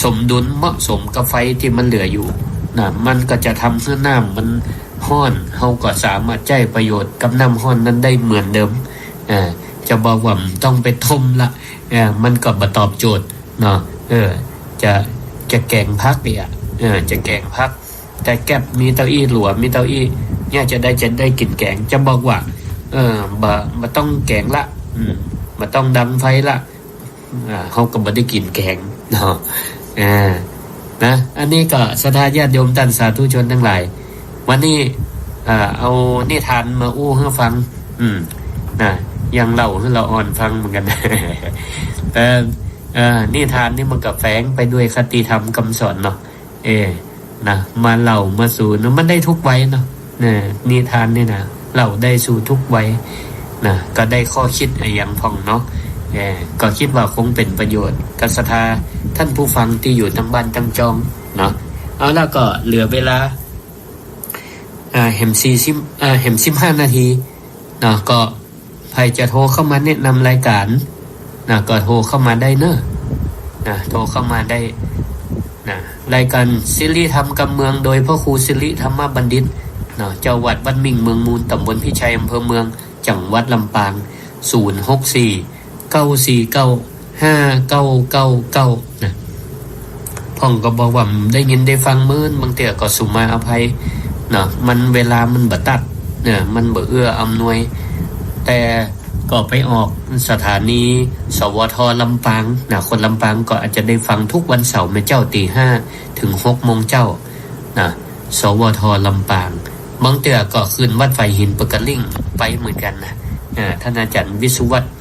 Speaker 1: สมดุลเหมาะสมกับไฟที่มันเหลืออยู่มันก็จะทำให้น้ำมันห้อนเฮาก็สามารถใช้ประโยชน์กับน้ำห้อนนั้นได้เหมือนเดิมจะบอกว่าต้องไปต้มละมันก็บ่ตอบโจทย์เนาะจะแกงพักเนี่ยจะแกงพักแต่แก๊บมีเตาอี้หลัวมีเตาอี้เนี่ยจะได้กินแกงจะบอกว่าบ่ต้องแกงละบ่ต้องดังไฟละเฮาก็บ่ได้กินแกงเนาะอันนี้ก็ศรัทธาญาติโยมท่านสาธุชนทั้งหลายวันนี้เอานิทานมาอู้ให้ฟังยังเล่าให้เราอ่อนฟังเหมือนกัน แต่นิทานนี่มันก็แฝงไปด้วยคติธรรมคำสอนเนาะมาเล่ามาสู่เนาะมันได้ทุกวัยเนาะนิทานนี่นะเล่าได้สู่ทุกวัยก็ได้ข้อคิดอย่างพ่องเนาะก็คิดว่าคงเป็นประโยชน์กับศรัทธาท่านผู้ฟังที่อยู่ทั้งบ้านทั้งจองเนาะเอาแล้วก็เหลือเวลาเห็ม15นาทีก็ใครจะโทรเข้ามาแนะนำรายการก็โทรเข้ามาได้เนอะโทรเข้ามาได้รายการศิริธรรมกำเมืองโดยพระครูศิริธรรมบัณฑิตเจ้าวัดบ้านมิ่งเมืองมูลตำบลพิชัยอำเภอเมืองจังหวัดลำปาง064 949 5999พ่องก็บอกว่าได้ยินได้ฟังมื้อบางเตี่ยก็สุมาอภัยมันเวลามันบ่ตัดมันบ่เอื้ออำนวยแต่ก็ไปออกสถานีสวทลำปางคนลำปางก็อาจจะได้ฟังทุกวันเสาร์แม่เจ้าตี 5 ถึง 6 โมงเจ้าสวทลำปางบางเตี่ยก็ขึ้นวัดไฟหินปกลิ่งไปเหมือนกันท่านอาจารย์วิสุวัฒน์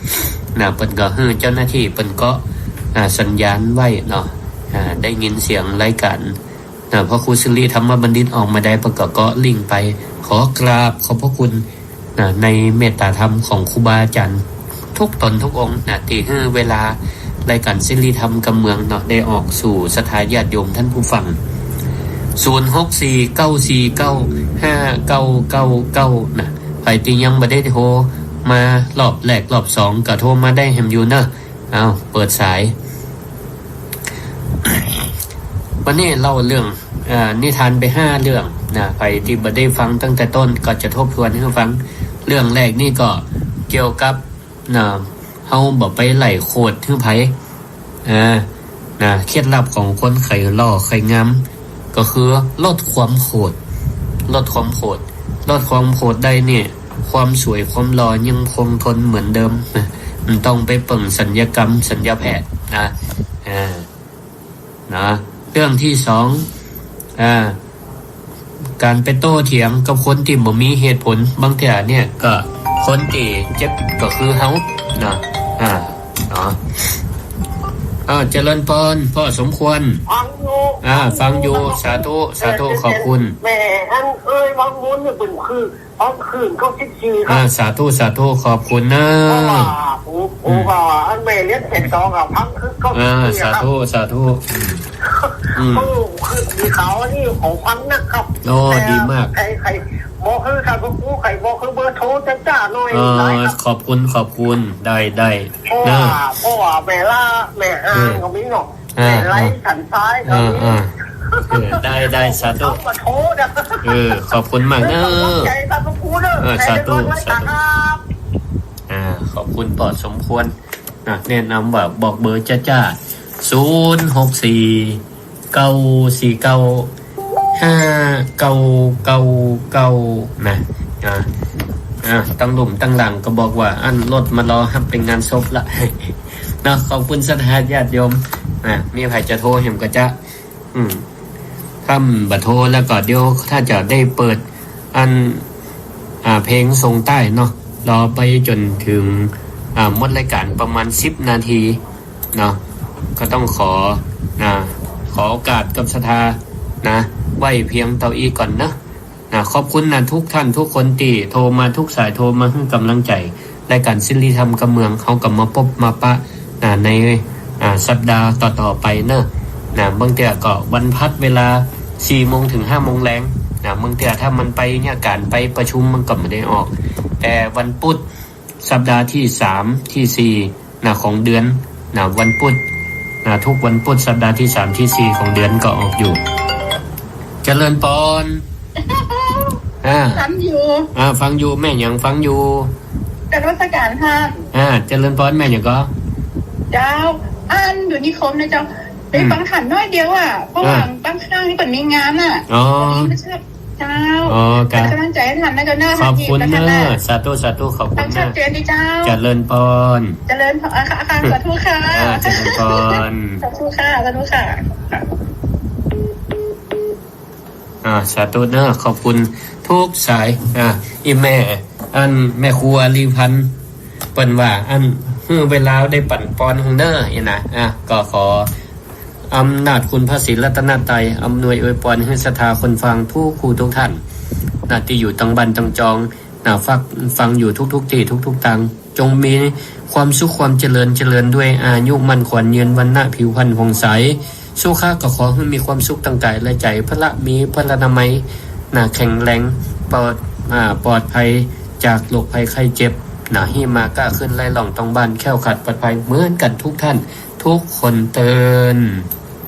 Speaker 1: เปิ้นก็ให้เจ้าหน้าที่เปิ้นก็สัญญาณไว้ได้ยินเสียงรายการพระครูศิริธรรมบัณฑิตออกมาได้ประกอบก็ลิงก์ไปขอกราบขอบพระคุณในเมตตาธรรมของครูบาอาจารย์ทุกตนทุกองค์ที่ให้เวลารายการศิริธรรมกำเมืองได้ออกสู่ศรัทธาญาติโยมท่านผู้ฟัง064 949 5999ใครที่ยังบ่ได้โทรมารอบแรกรอบ2ก็โทรมาได้แฮมอยู่เนอะเอาเปิดสายวันนี้เล่าเรื่องนิทานไป5เรื่อง นะใครที่บ่ได้ฟังตั้งแต่ต้นก็จะทบทวนให้ฟังเรื่องแรกนี่ก็เกี่ยวกับนะเฮาบ่ไปไหลโคตรให้ไผนะเคล็ดลับของคนไข่หล่อไข่งามก็คือลดความโคตรลดความโคตรลดความโคตรได้เนี่ยความสวยความหล่อยังคงทนเหมือนเดิมมันต้องไปเปิ่งสัญญกรรมสัญญาแพทย์นะเรื่องที่สองการไปโต้เถียงกับคนที่บ่มีเหตุผลบางทีเนี่ยก็คนที่เจ็บก็คือเฮานะเจริญพรพ่อสมควรฟังอยู่สาธุขอบคุณ
Speaker 6: แม่อันบางมุนเนี่ยเป็นคืออ้อมคืนเขา14ครับ
Speaker 1: สาธุขอบคุณนะ
Speaker 6: โอ้ว่าอันแม่เลี้ยงเสร็จ2อ่ะพังคือเขา
Speaker 1: สาธุ
Speaker 6: คือมีเขานี่ของพังนะครับ
Speaker 1: โอ้ดีมาก
Speaker 6: ใครบอกคือใครบอกใครบอกคือเบอร์โทรจ้าหน่อย
Speaker 1: ขอบคุณได้
Speaker 6: เพราะว่าแม่ล่าแม่อ่างก็มีเนาะแม่ไล่สันซ้ายก็มี
Speaker 1: ได้สาธุขอบคุณมากนะสาธุขอบคุณปอดสมควรแนะนำว่าบอกเบอร์จ้า064-949-5999นะตั้งหลุมตั้งหลังก็บอกว่าอันรถมารอฮับเป็นงานศพละนะขอบคุณสถานญาติโยมมีใครจะโทรเห็นก็จะถ้าบัดโทรแล้วก็เดี๋ยวถ้าจะได้เปิดอันเพลงทรงใต้เนาะรอไปจนถึงหมดรายการประมาณ10นาทีเนาะก็ต้องขอโอกาสกับสถานะไว้เพียงเท่าอีก่อนนะขอบคุณนะทุกท่านทุกคนที่โทรมาทุกสายโทรมาให้กำลังใจรายการศิลธรรมกับเมืองเขากลับมาพบมาปะในสัปดาห์ต่อๆไปเนอะบางเทีก็วันพักเวลา 4 โมงถึง 5 โมงแรงบางเทีถ้ามันไปเนี่ยการไปประชุมมันก็ไม่ได้ออกแต่วันพุธสัปดาห์ที่3ที่4ของเดือนวันพุธทุกวันพุธสัปดาห์ที่3ที่4ของเดือนก็ออกอยู่เจริญพร
Speaker 2: ฟัง
Speaker 1: อยู่แม่ยังฟังอยู่
Speaker 2: กนวัตการท่าน
Speaker 1: เจริญพรแม่ยังก็
Speaker 2: เจ้าอันอยู่นิคมนะเจ้าไปฟังหันน้อยเดียวเพราะว่าตั้งข้างนี่เป็นมีงานไม่ใช่เจ้าเป็นกำลังใจให้ทันนะเจ้าหน้า
Speaker 1: ขอบคุณเนอะสาธุขอบคุณ
Speaker 2: นะชัดเจนดีเจ้า
Speaker 1: เจริญพร
Speaker 2: สาธุค่ะ
Speaker 1: เจริญพร
Speaker 2: สาธุค่ะ
Speaker 1: สาธุเนอะขอบคุณทุกสายอีแม่อันแม่ครัวลีพันธ์เปิ้นว่าอันเวลาได้ปั่นปอนของเนอนะก็ขออำนาจคุณพระศรีรัตนตรัยอำนวยอวยพรให้ศรัทธาคนฟังทุกคู่ทุกท่านที่อยู่ตังบันตังจองฟังอยู่ทุกที่ทุกตังจงมีความสุขความเจริญด้วยอายุมั่นขวัญยืนวรรณะผิวพรรณผ่องใสสุขะก็ขอให้มีความสุขตั้งกายและใจพระมีพระนามัยแข็งแรงปลอดภัยจากโรคภัยไข้เจ็บให้มากล้าขึ้นไล่หล่องตองบ้านแค่วขัดปลอดภัยเหมือนกันทุกท่านทุกคนเตือน